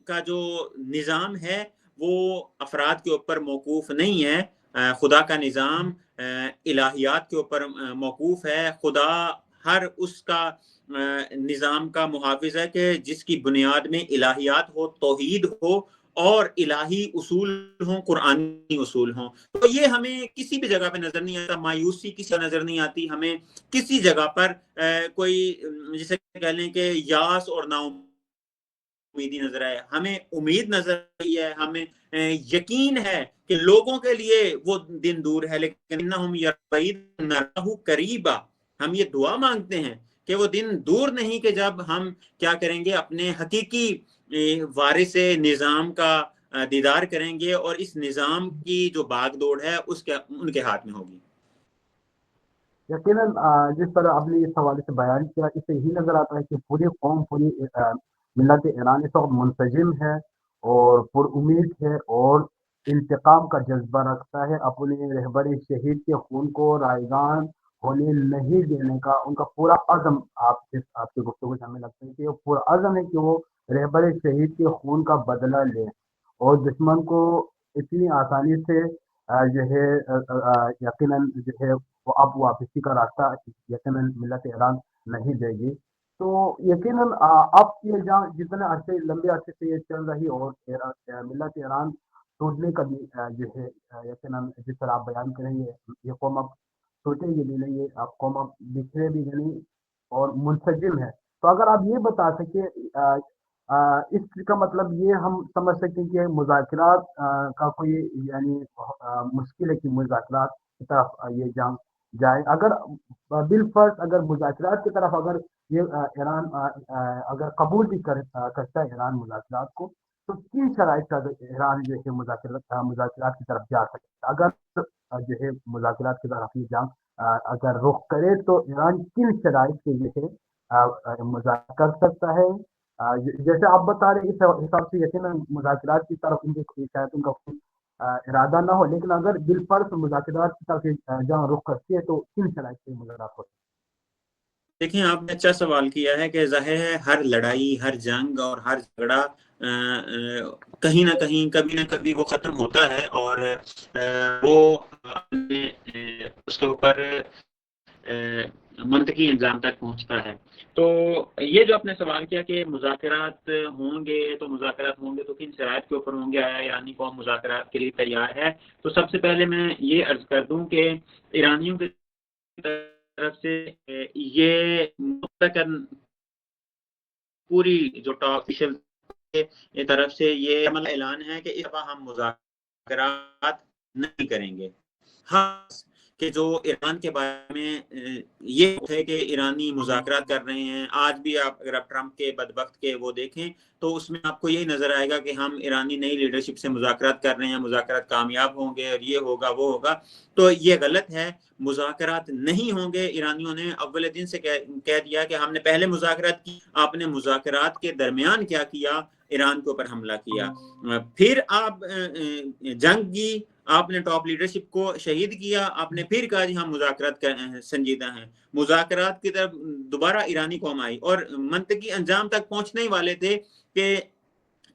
کا جو نظام ہے وہ افراد کے اوپر موقوف نہیں ہے، خدا کا نظام الہیات کے اوپر موقوف ہے۔ خدا ہر اس کا نظام کا محافظ ہے کہ جس کی بنیاد میں الہیات ہو، توحید ہو اور الہی اصول ہوں، قرآنی اصول ہوں۔ تو یہ ہمیں کسی بھی جگہ پہ نظر نہیں آتا، مایوسی کسی نظر نہیں آتی ہمیں کسی جگہ پر، کوئی جسے کہہ لیں کہ یاس اور امیدی نظر آئے، ہمیں امید نظر آئی ہے، ہمیں یقین ہے کہ لوگوں کے لیے وہ دن دور ہے، لیکن انہم یرون نراہ قریبا، ہم یہ دعا مانگتے ہیں کہ وہ دن دور نہیں کہ جب ہم کیا کریں گے، اپنے حقیقی وارث نظام کا دیدار کریں گے، اور اس نظام کی جو باغ دوڑ ہے اس کے ان کے ہاتھ میں ہوگی۔ یقیناً جس طرح آپ نے اس حوالے سے بیان کیا، اس سے یہی نظر آتا ہے کہ پوری قوم، پوری ملت ایران اس وقت منسجم ہے اور پر امید ہے اور انتقام کا جذبہ رکھتا ہے، اپنے رہبر شہید کے خون کو رائگان ہونے نہیں دینے کا ان کا پورا عزم آپ کی گفتگو سے ہمیں لگتا ہے کہ وہ پورا عزم ہے کہ وہ رہبر شہید کے خون کا بدلہ لے اور دشمن کو اتنی آسانی سے جو ہے یقیناً جو ہے وہ اب واپسی کا راستہ یقیناً ملت ایران نہیں دے گی۔ تو یقیناً اب یہ جنگ جتنے عرصے لمبے عرصے سے یہ چل رہی اور ملت ایران ٹوٹنے کا بھی جو ہے یقیناً جس طرح آپ بیان کریں گے، یہ قوم اب ٹوٹے گی بھی نہیں، یہ قوم اب بکھرے بھی نہیں اور منسجم ہے۔ تو اگر آپ یہ بتا سکیں اس کا مطلب یہ ہم سمجھ سکتے ہیں کہ مذاکرات کا کوئی یعنی مشکل ہے کہ مذاکرات کی طرف یہ جنگ جائے. اگر بالفرض اگر مذاکرات کی طرف اگر یہ ایران اگر قبول بھی کرتا ہے ایران مذاکرات کو، تو کن شرائط کا ایران جو ہے مذاکرات کی طرف جا سکتا ہے؟ اگر جو ہے مذاکرات کی طرف یہ جنگ اگر رخ کرے تو ایران کن شرائط کے جو ہے مذاکرات کر سکتا ہے؟ جیسے آپ بتا رہے ہیں اس حساب سے یقیناً مذاکرات کی طرف ان کی شاید ان کا کوئی ارادہ نہ ہو، لیکن اگر بالفرض مذاکرات کی طرف جہاں رخ کرتی ہے تو کن شرائط سے مذاکرات ہوتے ہیں؟ دیکھیں، آپ نے اچھا سوال کیا ہے کہ ظاہر ہے ہر لڑائی، ہر جنگ اور ہر جھگڑا کہیں نہ کہیں کبھی نہ کبھی وہ ختم ہوتا ہے، اور وہ اس کے اوپر منطقی انجام تک پہنچتا ہے. تو یہ جو آپ نے سوال کیا کہ مذاکرات ہوں گے تو کن شرائط کے اوپر ہوں گے، آیا ایرانی قوم مذاکرات کے لیے تیار ہے؟ تو سب سے پہلے میں یہ عرض کر دوں کہ ایرانیوں کی طرف سے یہ مطلقاً پوری جو ٹاپ آفیشل کی طرف سے یہ عمل اعلان ہے کہ اس دفعہ ہم مذاکرات نہیں کریں گے. ہاں کہ جو ایران کے بارے میں یہ ہے کہ ایرانی مذاکرات کر رہے ہیں، آج بھی اگر آپ ٹرمپ کے بدبخت کے وہ دیکھیں تو اس میں آپ کو یہی نظر آئے گا کہ ہم ایرانی نئی لیڈرشپ سے مذاکرات کر رہے ہیں، مذاکرات کامیاب ہوں گے اور یہ ہوگا وہ ہوگا. تو یہ غلط ہے، مذاکرات نہیں ہوں گے. ایرانیوں نے اول دن سے کہہ دیا کہ ہم نے پہلے مذاکرات کی. آپ نے مذاکرات کے درمیان کیا کیا؟ ایران کے اوپر حملہ کیا. پھر آپ جنگ کی، آپ نے ٹاپ لیڈرشپ کو شہید کیا، آپ نے پھر کہا جی ہم مذاکرات سنجیدہ ہیں. مذاکرات کی طرف دوبارہ ایرانی قوم آئی اور منطقی انجام تک پہنچنے والے تھے کہ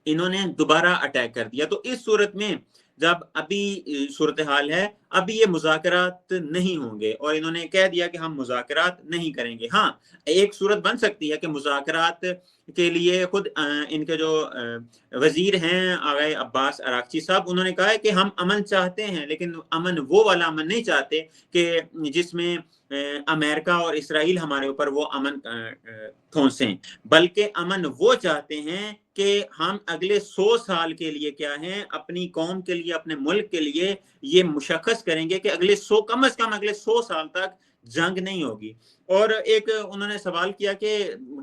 انہوں نے دوبارہ اٹیک کر دیا. تو اس صورت میں جب ابھی صورتحال ہے، ابھی یہ مذاکرات نہیں ہوں گے اور انہوں نے کہہ دیا کہ ہم مذاکرات نہیں کریں گے. ہاں ایک صورت بن سکتی ہے کہ مذاکرات کے لیے خود ان کے جو وزیر ہیں آغا عباس عراقچی صاحب، انہوں نے کہا ہے کہ ہم امن چاہتے ہیں، لیکن امن وہ والا امن نہیں چاہتے کہ جس میں امریکہ اور اسرائیل ہمارے اوپر وہ امن پھونسیں، بلکہ امن وہ چاہتے ہیں کہ ہم اگلے 100 سال کے لیے کیا ہیں، اپنی قوم کے لیے، اپنے ملک کے لیے یہ مشخص کریں گے کہ کم از کم اگلے 100 سال تک جنگ نہیں ہوگی. اور ایک انہوں نے سوال کیا کہ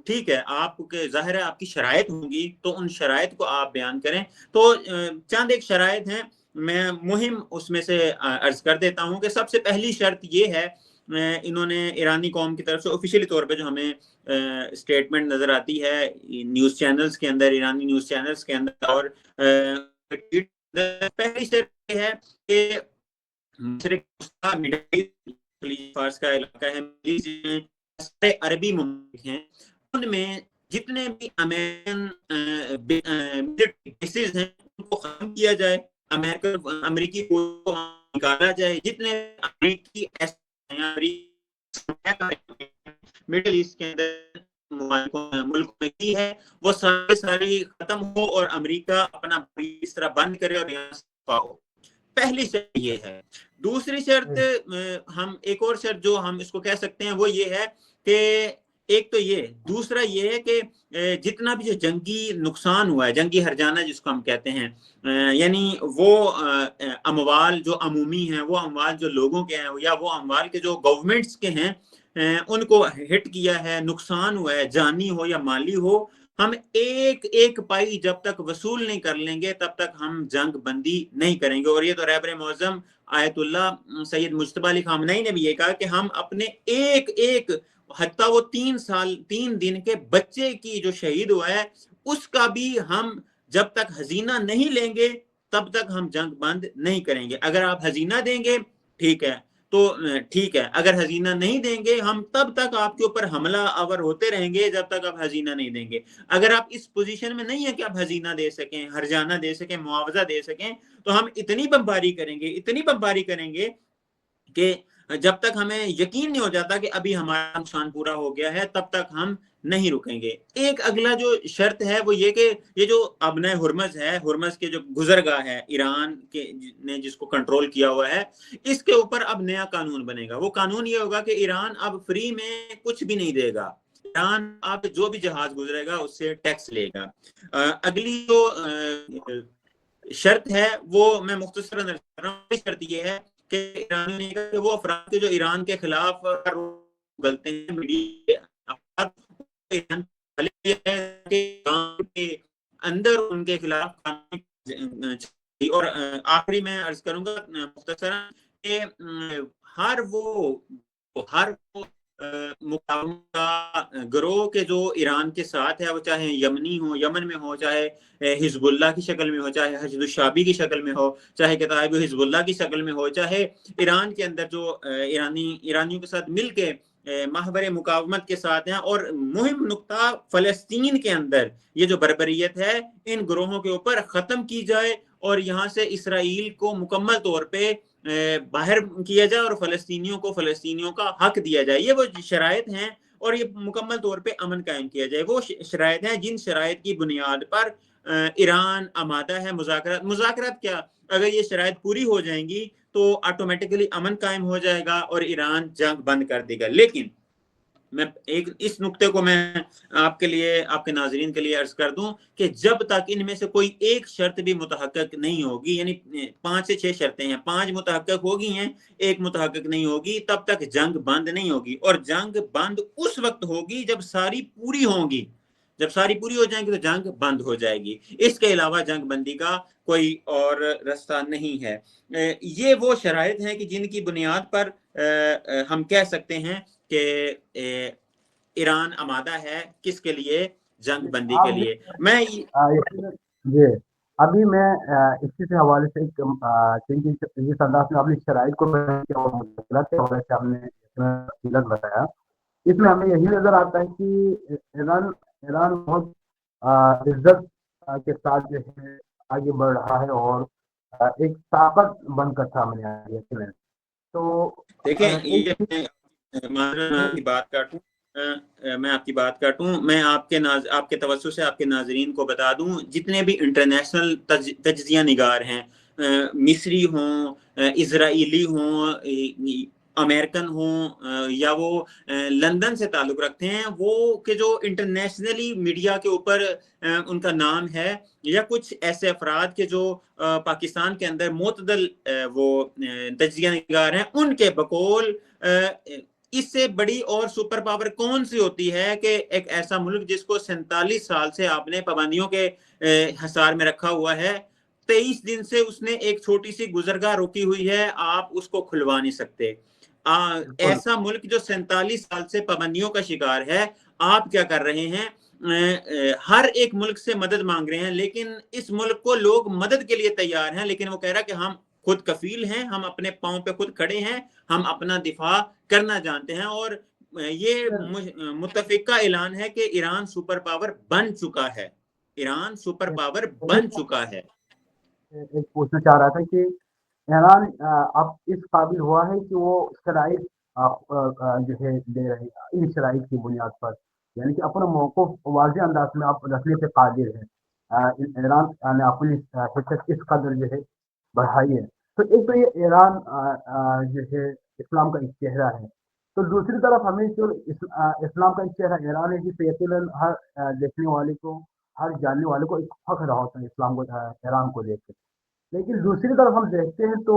ٹھیک ہے آپ کے ظاہر ہے آپ کی شرائط ہوں گی تو ان شرائط کو آپ بیان کریں. تو چند ایک شرائط ہیں، میں مہم اس میں سے عرض کر دیتا ہوں کہ سب سے پہلی شرط یہ ہے، انہوں نے ایرانی قوم کی طرف سے آفیشیلی طور پہ جو ہمیں اسٹیٹمنٹ نظر آتی ہے نیوز چینلز کے اندر، ایرانی نیوز چینلز کے اندر، اور پہلی شرط یہ ہے کہ فارس کا علاقہ ہے، سارے عربی ممالک ہیں، ان میں جتنے بھی امریکن بیسز ہیں ان کو ختم کیا جائے، امریکی کو نکالا جائے، جتنے امریکی مڈل ایسٹ کے اندر ملک میں کی ہے وہ ساری ختم ہو اور امریکہ اپنا اس طرح بند کرے اور یہاں سے ہو. پہلی شرط یہ ہے. دوسری شرط، ہم ایک اور شرط جو ہم اس کو کہہ سکتے ہیں وہ یہ ہے کہ ایک تو یہ، دوسرا یہ ہے کہ جتنا بھی جو جنگی نقصان ہوا ہے، جنگی ہرجانہ جس کو ہم کہتے ہیں، یعنی وہ اموال جو عمومی ہیں، وہ اموال جو لوگوں کے ہیں یا وہ اموال کے جو گورنمنٹس کے ہیں، ان کو ہٹ کیا ہے، نقصان ہوا ہے، جانی ہو یا مالی ہو، ہم ایک ایک پائی جب تک وصول نہیں کر لیں گے تب تک ہم جنگ بندی نہیں کریں گے. اور یہ تو رہبر معظم آیت اللہ سید مجتبی علی خامنئی نے بھی یہ کہا کہ ہم اپنے ایک ایک، حتیٰ وہ 3 دن کے بچے کی جو شہید ہوا ہے اس کا بھی ہم جب تک ہزینہ نہیں لیں گے تب تک ہم جنگ بند نہیں کریں گے. اگر آپ ہزینہ دیں گے ٹھیک ہے تو ٹھیک ہے، اگر ہزینہ نہیں دیں گے ہم تب تک آپ کے اوپر حملہ آور ہوتے رہیں گے جب تک آپ ہزینہ نہیں دیں گے. اگر آپ اس پوزیشن میں نہیں ہیں کہ آپ ہزینہ دے سکیں، ہرجانہ دے سکیں، معاوضہ دے سکیں، تو ہم اتنی بمباری کریں گے کہ جب تک ہمیں یقین نہیں ہو جاتا کہ ابھی ہمارا نقصان پورا ہو گیا ہے تب تک ہم نہیں رکیں گے. ایک اگلا جو شرط ہے وہ یہ کہ یہ جو ابنۂ ہرمز ہے، ہرمز کے جو گزرگاہ ہے ایران کے نے جس کو کنٹرول کیا ہوا ہے، اس کے اوپر اب نیا قانون بنے گا. وہ قانون یہ ہوگا کہ ایران اب فری میں کچھ بھی نہیں دے گا. ایران آپ جو بھی جہاز گزرے گا اس سے ٹیکس لے گا۔ اگلی جو شرط ہے وہ میں مختصراً کر رہا ہوں، شرط یہ ہے کہ ایرانیوں نے کہا کہ وہ افراد کے جو ایران کے خلاف غلطے ہیں میڈیا ایران کے اندر ان کے خلاف اور آخری میں عرض کروں گا مختصراً کہ ہر وہ مقاومت گروہ کے جو ایران کے ساتھ ہے، وہ چاہے یمنی ہو، یمن میں ہو، چاہے حزب اللہ کی شکل میں ہو، چاہے حشد الشعبی کی شکل میں ہو، چاہے کتائب حزب اللہ کی شکل میں ہو، چاہے ایران کے اندر جو ایرانیوں کے ساتھ مل کے محور مقاومت کے ساتھ ہیں، اور مہم نقطہ فلسطین کے اندر یہ جو بربریت ہے ان گروہوں کے اوپر ختم کی جائے اور یہاں سے اسرائیل کو مکمل طور پہ باہر کیا جائے اور فلسطینیوں کا حق دیا جائے۔ یہ وہ شرائط ہیں اور یہ مکمل طور پہ امن قائم کیا جائے۔ وہ شرائط ہیں جن شرائط کی بنیاد پر ایران آمادہ ہے مذاکرات کیا، اگر یہ شرائط پوری ہو جائیں گی تو آٹومیٹکلی امن قائم ہو جائے گا اور ایران جنگ بند کر دے گا۔ لیکن میں اس نقطے کو میں آپ کے لیے، آپ کے ناظرین کے لیے عرض کر دوں کہ جب تک ان میں سے کوئی ایک شرط بھی متحقق نہیں ہوگی، یعنی 5 سے 6 شرطیں ہیں، 5 متحقق ہوگی ہیں، ایک متحقق نہیں ہوگی، تب تک جنگ بند نہیں ہوگی۔ اور جنگ بند اس وقت ہوگی جب ساری پوری ہوں گی، جب ساری پوری ہو جائیں گی تو جنگ بند ہو جائے گی۔ اس کے علاوہ جنگ بندی کا کوئی اور رستہ نہیں ہے۔ یہ وہ شرائط ہیں کہ جن کی بنیاد پر ہم کہہ سکتے ہیں کہ ایران آمادہ ہے کس کے لیے؟ جنگ بندی کے لیے۔ میں جی ابھی میں اسی سے حوالے سے جس انداز میں آپ نے شرائط کو کے حوالے سے ہم نے بتایا، اس میں ہمیں یہی نظر آتا ہے کہ ایران بہت عزت کے ساتھ جو ہے آگے بڑھ رہا ہے اور ایک طاقت بن کر سامنے آ رہی ہے۔ تو دیکھیں میں آپ کی بات کاٹوں، میں آپ کے توسط سے آپ کے ناظرین کو بتا دوں، جتنے بھی انٹرنیشنل تجزیہ نگار ہیں، مصری ہوں، اسرائیلی ہوں، امریکن ہوں، یا وہ لندن سے تعلق رکھتے ہیں، وہ کہ جو انٹرنیشنلی میڈیا کے اوپر ان کا نام ہے، یا کچھ ایسے افراد کے جو پاکستان کے اندر معتدل وہ تجزیہ نگار ہیں، ان کے بقول اس سے بڑی اور سپر پاور کون سی ہوتی ہے کہ ایک ایسا ملک جس کو 47 سال سے آپ نے پابندیوں کے حصار میں رکھا ہوا ہے، 23 دن سے اس نے ایک چھوٹی سی گزرگاہ روکی ہوئی ہے، آپ اس کو کھلوا نہیں سکتے۔ ایسا ملک جو 47 سال سے پابندیوں کا شکار ہے، آپ کیا کر رہے ہیں؟ ہر ایک ملک سے مدد مانگ رہے ہیں، لیکن اس ملک کو لوگ مدد کے لیے تیار ہیں، لیکن وہ کہہ رہا کہ ہم خود کفیل ہیں، ہم اپنے پاؤں پہ خود کھڑے ہیں، ہم اپنا دفاع کرنا جانتے ہیں۔ اور یہ متفقہ اعلان ہے کہ ایران سپر پاور بن چکا ہے، ایران سپر پاور بن چکا ہے۔ ایک پوچھنا چاہ رہا تھا کہ ایران اب اس قابل ہوا ہے کہ وہ شرائط جو ہے دے رہے ان شرائط کی بنیاد پر، یعنی کہ اپنا موقف واضح انداز میں آپ رکھنے پہ قادر ہے۔ ایران نے اپنی حیثیت اس قدر جو ہے بڑھائی ہے۔ تو ایک تو یہ ایران جو ہے اسلام کا ایک چہرہ ہے، تو دوسری طرف ہمیں جو اسلام کا ایک چہرہ ایران ہے، جس سے یقیناً ہر دیکھنے والے کو، ہر جاننے والے کو ایک فخر ہوتا ہے اسلام کو، ایران کو دیکھ کے۔ لیکن دوسری طرف ہم دیکھتے ہیں تو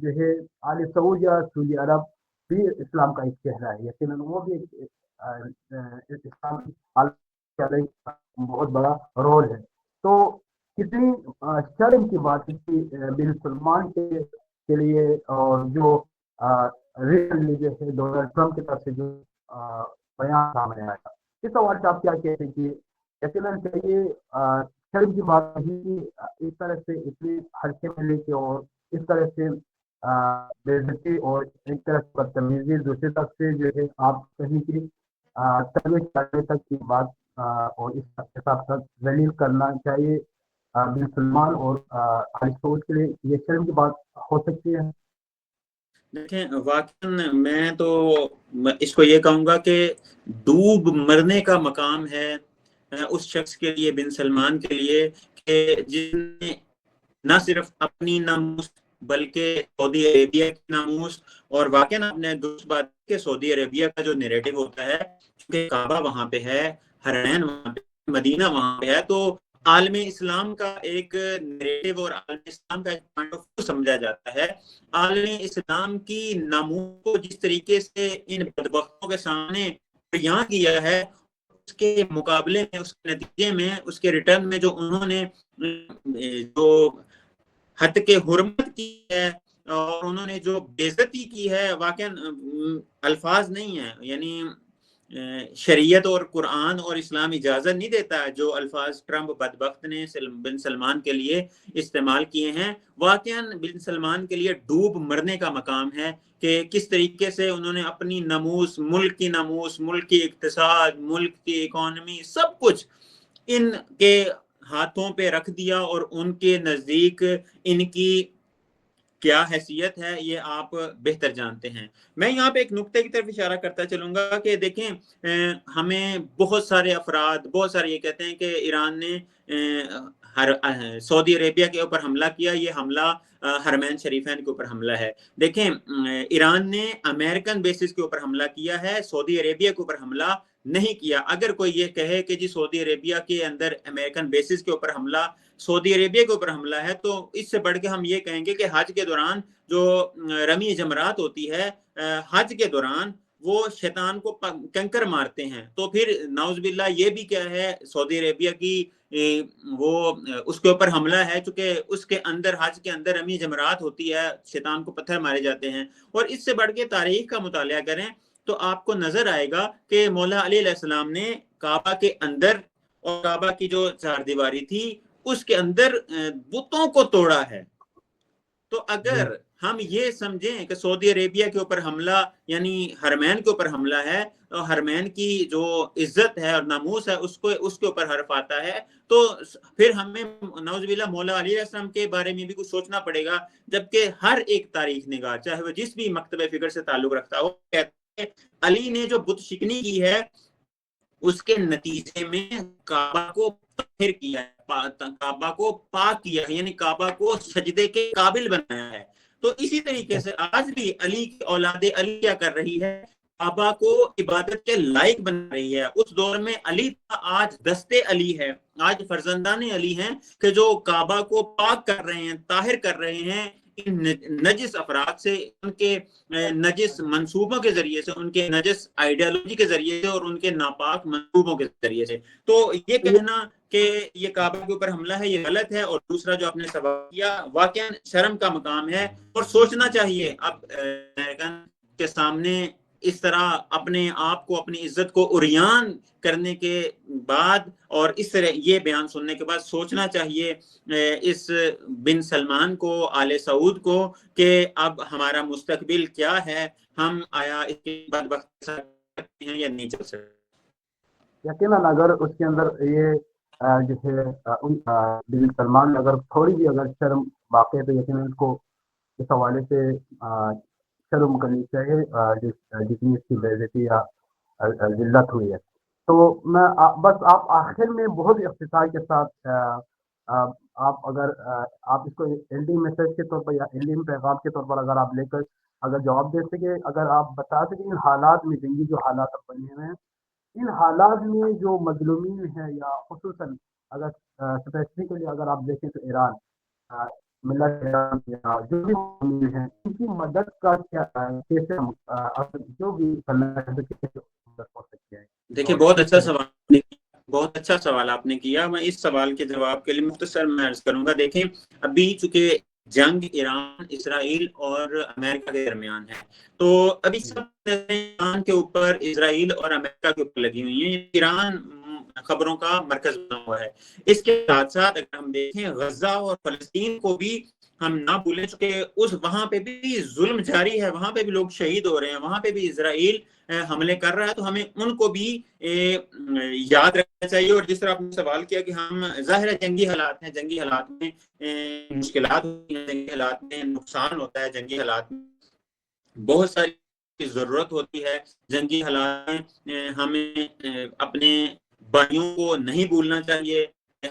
جو ہے آل سعود یا سعودی عرب بھی اسلام کا ایک چہرہ ہے، یقیناً وہ بھی اسلام بہت بڑا رول ہے۔ تو کتنی شرم کی بات ہے کہ بن سلمان کے لیے، اور جو ریسنٹلی جو ہے ڈونلڈ ٹرمپ کی طرف سے جو بیان سامنے آیا، اس سوال سے آپ کیا کہتے ہیں کہ یقیناً چاہیے شرم کی بات نہیں کہ اس طرح سے اتنے حلقے میں لے کے اور اس طرح سے بے عزتی اور ایک طرح سے بدتمیزی، دوسری طرف سے جو ہے آپ کہیں کی ترویج کرنے تک کی بات، اور اس کے ساتھ ساتھ ذلیل کرنا چاہیے بن سلمان اور آل سعود کے لیے، یہ شرم کی بات ہو سکتی ہے؟ دیکھیں واقعاً میں تو اس کو یہ کہوں گا کہ ڈوب مرنے کا مقام ہے اس شخص کے لیے، بن سلمان کے لیے، کہ جن نے نہ صرف اپنی ناموس بلکہ سعودی عربیہ کی ناموس، اور واقعاً آپ نے درست بات کہ سعودی عربیہ کا جو نیریٹو ہوتا ہے کہ کعبہ وہاں پہ ہے، حرمین وہاں پہ، مدینہ وہاں پہ ہے، تو عالم اسلام کا ایک نیریٹو اور عالم اسلام کا ایک پوائنٹ آف ویو سمجھا جاتا ہے۔ عالم اسلام کی نمود کو جس طریقے سے ان بدبختوں کے سامنے بیان کیا ہے، اس کے مقابلے میں، اس کے نتیجے میں، اس کے ریٹرن میں جو انہوں نے جو حد کے حرمت کی ہے اور انہوں نے جو بے عزتی کی ہے، واقعا الفاظ نہیں ہیں، یعنی شریعت اور قرآن اور اسلام اجازت نہیں دیتا جو الفاظ ٹرمپ بدبخت نے بن سلمان کے لیے استعمال کیے ہیں۔ واقعا بن سلمان کے لیے ڈوب مرنے کا مقام ہے کہ کس طریقے سے انہوں نے اپنی ناموس، ملک کی اقتصاد، ملک کی اکانومی، سب کچھ ان کے ہاتھوں پہ رکھ دیا، اور ان کے نزدیک ان کی کیا حیثیت ہے یہ آپ بہتر جانتے ہیں۔ میں یہاں پہ ایک نقطے کی طرف اشارہ کرتا چلوں گا کہ دیکھیں ہمیں بہت سارے افراد، بہت سارے یہ کہتے ہیں کہ ایران نے سعودی عربیہ کے اوپر حملہ کیا، یہ حملہ حرمین شریفین کے اوپر حملہ ہے۔ دیکھیں ایران نے امریکن بیسس کے اوپر حملہ کیا ہے، سعودی عربیہ کے اوپر حملہ نہیں کیا۔ اگر کوئی یہ کہے کہ جی سعودی عربیہ کے اندر امریکن بیسس کے اوپر حملہ، سعودی عربیہ کے اوپر حملہ ہے، تو اس سے بڑھ کے ہم یہ کہیں گے کہ حج کے دوران جو رمی جمرات ہوتی ہے، حج کے دوران وہ شیطان کو کنکر مارتے ہیں، تو پھر نعوذ باللہ یہ بھی کیا ہے، سعودی عربیہ کی وہ اس کے اوپر حملہ ہے، چونکہ اس کے اندر، حج کے اندر رمی جمرات ہوتی ہے، شیطان کو پتھر مارے جاتے ہیں۔ اور اس سے بڑھ کے تاریخ کا مطالعہ کریں تو آپ کو نظر آئے گا کہ مولا علی علیہ السلام نے کعبہ کے اندر، اور کعبہ کی جو چار دیواری تھی اس کے اندر بتوں کو توڑا ہے۔ تو اگر ہم یہ سمجھیں کہ سعودی عربیہ کے اوپر حملہ یعنی حرمین کے اوپر حملہ ہے، اور حرمین کی جو عزت ہے اور ناموس ہے اس کے اوپر حرف آتا ہے، تو پھر ہمیں نعوذ باللہ مولا علی علیہ السلام کے بارے میں بھی کچھ سوچنا پڑے گا، جبکہ ہر ایک تاریخ نگاہ چاہے وہ جس بھی مکتب فکر سے تعلق رکھتا ہو کہتے ہیں علی نے جو بت شکنی کی ہے اس کے نتیجے میں کعبہ کو طاہر کیا ہے، کعبہ کو پاک کیا ہے، یعنی کعبہ کو سجدے کے قابل بنایا ہے۔ تو اسی طریقے سے آج بھی علی کی اولاد علی کیا کر رہی ہے، کعبہ کو عبادت کے لائق بنا رہی ہے۔ اس دور میں علی تھا، آج دستے علی ہے، آج فرزندان علی ہیں کہ جو کعبہ کو پاک کر رہے ہیں، طاہر کر رہے ہیں ان نجس افراد سے، ان کے نجس منصوبوں کے ذریعے سے، ان کے نجس آئیڈیالوجی کے ذریعے سے، اور ان کے ناپاک منصوبوں کے ذریعے سے۔ تو یہ کہنا کہ یہ کعبہ کے اوپر حملہ ہے یہ غلط ہے۔ اور دوسرا جو آپ نے سوال کیا، واقعا شرم کا مقام ہے اور سوچنا چاہیے اب امریکن کے سامنے اس طرح اپنے آپ کو، اپنی عزت کو عریان کرنے کے بعد اور اس طرح یہ بیان سننے کے بعد سوچنا چاہیے اس بن سلمان کو، آل سعود کو، کہ اب ہمارا مستقبل کیا ہے، ہم آیا اس کے بعد وقت سکتے ہیں یا نہیں چل سکتے۔ یقیناً اگر اس کے اندر یہ جیسے بن سلمان اگر تھوڑی بھی اگر شرم واقع ہے تو یقیناً اس کو اس حوالے سے شرم کرنی چاہیے جتنی اس کی بے عزتی یا ذلت ہوئی ہے۔ تو میں بس آپ آخر میں بہت اختصار کے ساتھ آپ اگر آپ اس کو اینڈنگ میسج کے طور پر یا اینڈنگ پیغام کے طور پر اگر آپ لے کر اگر جواب دے سکے، اگر آپ بتا سکیں ان حالات میں، جنگی جو حالات اب بنے ہوئے ہیں، ان حالات میں جو مظلومین ہیں، یا خصوصاً اگر اسپیسیفکلی اگر آپ دیکھیں تو ایران، ملت ایران یا جو بھی مظلومین ہیں، ان کی مدد کا کیا کیسے جو بھی کرنا ہے تو کیسے مدد ہو سکتی ہے؟ دیکھیں بہت اچھا سوال، بہت اچھا سوال آپ نے کیا۔ میں اس سوال کے جواب کے لیے مختصر میں عرض کروں گا۔ دیکھیں ابھی چونکہ جنگ ایران، اسرائیل اور امریکہ کے درمیان ہے، تو ابھی سب ایران کے اوپر، اسرائیل اور امریکہ کے اوپر لگی ہوئی ہیں۔ ایران خبروں کا مرکز بنا ہوا ہے۔ اس کے ساتھ ساتھ اگر ہم دیکھیں غزہ اور فلسطین کو بھی ہم نہ بھولیں، چونکہ وہاں پہ بھی ظلم جاری ہے، وہاں پہ بھی لوگ شہید ہو رہے ہیں، وہاں پہ بھی اسرائیل حملے کر رہا ہے، تو ہمیں ان کو بھی یاد رکھنا چاہیے۔ اور جس طرح آپ نے سوال کیا کہ ہم ظاہر ہے جنگی حالات ہیں، جنگی حالات میں مشکلات ہوتی ہیں، جنگی حالات میں نقصان ہوتا ہے، جنگی حالات میں بہت ساری ضرورت ہوتی ہے، جنگی حالات میں ہمیں اپنے بھائیوں کو نہیں بھولنا چاہیے،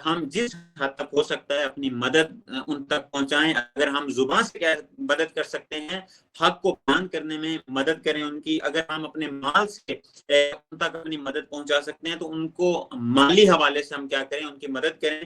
ہم جس حد تک ہو سکتا ہے اپنی مدد ان تک پہنچائیں. اگر ہم زبان سے کیا مدد کر سکتے ہیں حق کو بیان کرنے میں مدد کریں ان کی. اگر ہم اپنے مال سے ان تک اپنی مدد پہنچا سکتے ہیں تو ان کو مالی حوالے سے ہم کیا کریں, ان کی مدد کریں.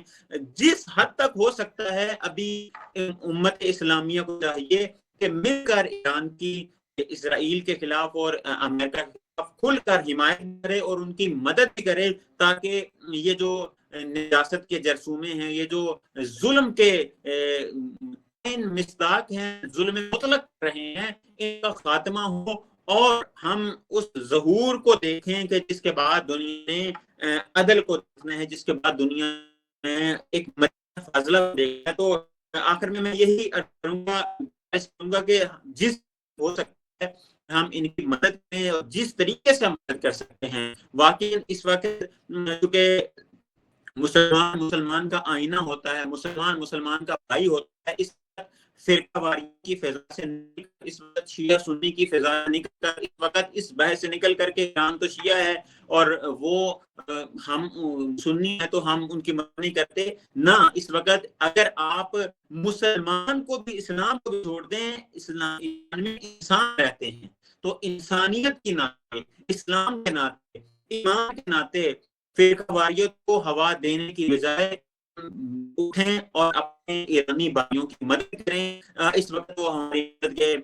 جس حد تک ہو سکتا ہے ابھی امت اسلامیہ کو چاہیے کہ مل کر ایران کی, اسرائیل کے خلاف اور امریکہ کے خلاف کھل کر حمایت کرے اور ان کی مدد بھی کرے, تاکہ یہ جو نجاست کے جرثومے ہیں, یہ جو ظلم کے مصداق ہیں, ظلم مطلق رہے ہیں, ان کا خاتمہ ہو اور ہم اس ظہور کو دیکھیں کہ جس کے بعد دنیا نے عدل کو دیکھنا ہے, جس کے بعد دنیا میں ایک فاضلہ دیکھا. تو آخر میں یہی کروں گا کہ جس ہو سکتا ہے ہم ان کی مدد کریں اور جس طریقے سے ہم مدد کر سکتے ہیں. واقعی اس وقت چونکہ مسلمان کا آئینہ ہوتا ہے, مسلمان کا بھائی ہوتا ہے, اس وقت فرقہ واری کی فضا سے اس وقت شیعہ سنی کی فضا نکل کر, اس وقت اس بحث سے نکل کر کے ایران تو شیعہ ہے اور وہ ہم سنی ہے تو ہم ان کی مدد نہیں کرتے نہ. اس وقت اگر آپ مسلمان کو بھی اسلام کو بھی چھوڑ دیں, اسلام میں انسان رہتے ہیں تو انسانیت کی ناطے, اسلام کے ناطے, ایمان کے ناطے فرقہ واریت کو ہوا دینے کی بجائے اٹھیں اور اپنے ایرانی بھائیوں کی مدد کریں. اس وقت وہ ہماری مدد کے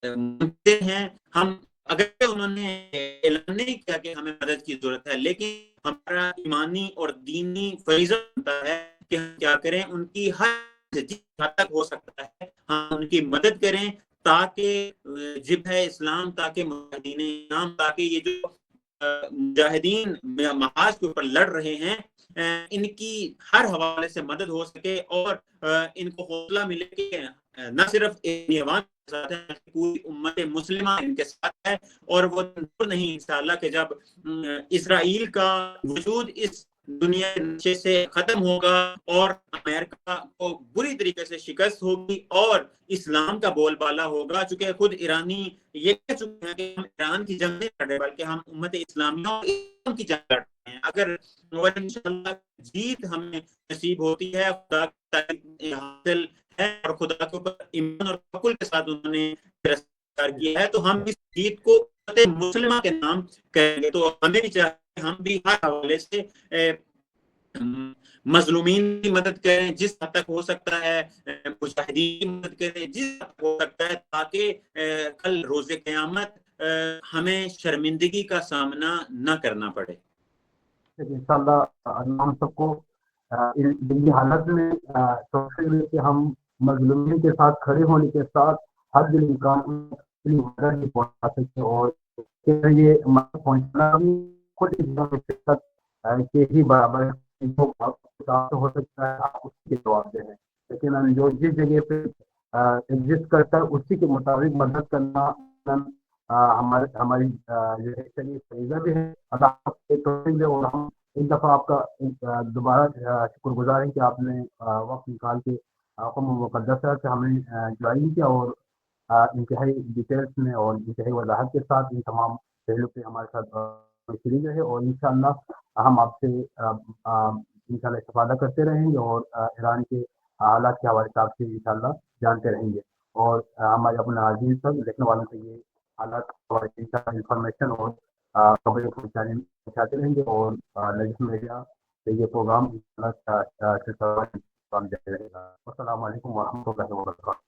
منتظر ہیں. ہم اگر انہوں نے اعلان نہیں کیا کہ ہمیں مدد کی ضرورت ہے, لیکن ہمارا ایمانی اور دینی فریضہ ہوتا ہے کہ ہم کیا کریں, ان کی ہر جس حد تک ہو سکتا ہے ہم ان کی مدد کریں, تاکہ جبہہ اسلام, تاکہ مجاہدین اسلام, تاکہ یہ جو مجاہدین محاذ کے اوپر لڑ رہے ہیں ان کی ہر حوالے سے مدد ہو سکے اور ان کو حوصلہ ملے کہ نہ صرف ایوان کے ساتھ ہے, پوری امت مسلمہ ان کے ساتھ ہے. اور وہ دور نہیں انشاءاللہ کہ جب اسرائیل کا وجود اس دنیا کے نقشے سے ختم ہوگا اور امریکہ کو بری طریقے سے شکست ہوگی اور اسلام کا بول بالا ہوگا. چونکہ خود ایرانی یہ کہہ چکے ہیں کہ ہم ایران کی جنگ نہیں لڑ رہے بلکہ ہم امت اسلامیہ اور اسلام کی جنگ لڑ رہے ہیں. اگر انشاءاللہ جیت ہمیں نصیب ہوتی ہے, خدا کی حاصل ہے اور خدا کے اوپر ایمان اور توکل کے ساتھ انہوں نے گرفتار کیا ہے, تو ہم اس جیت کو مسلمہ کے نام کریں گے. تو ہمیں بھی چاہیے ہم بھی ہر حوالے سے مظلومین کی مدد کریں جس حد تک ہو سکتا ہے, مجاہدین کی مدد کریں جس حد تک ہو سکتا ہے, تاکہ کل روز قیامت ہمیں شرمندگی کا سامنا نہ کرنا پڑے. انشاءاللہ اللہ ہم سب کو یہ حالت میں توفیق دے کہ ہم مظلومین کے ساتھ کھڑے ہونے کے ساتھ ہر دل امکان اپنی مدد بھی پہنچا سکتے, اور یہ مدد پہنچانا بھی خود کے ہی برابر ہو سکتا ہے, آپ اس کے جواب دیں. لیکن ہم جو جس جگہ پہ ایگزسٹ کرتا ہے اسی کے مطابق مدد کرنا ہماری فریضہ بھی ہے. اور ہم ایک دفعہ آپ کا دوبارہ شکر گزار ہیں کہ آپ نے وقت نکال کے حکم مقدس ہے کہ ہمیں جوائن کیا اور انتہائی ڈیٹیلس میں اور انتہائی وضاحت کے ساتھ ان تمام پہلو پہ ہمارے ساتھ شریک رہے. اور انشاءاللہ ہم آپ سے انشاءاللہ استفادہ کرتے رہیں گے اور ایران کے حالات کے حوالے سے آپ سے انشاءاللہ جانتے رہیں گے, اور ہمارے اپنے عزیز تک دیکھنے والوں سے یہ حالات انفارمیشن اور خبریں پہنچاتے رہیں گے. اور لیجس میڈیا سے یہ پروگرام جاری رہے گا. السلام علیکم ورحمۃ اللہ وبرکاتہ.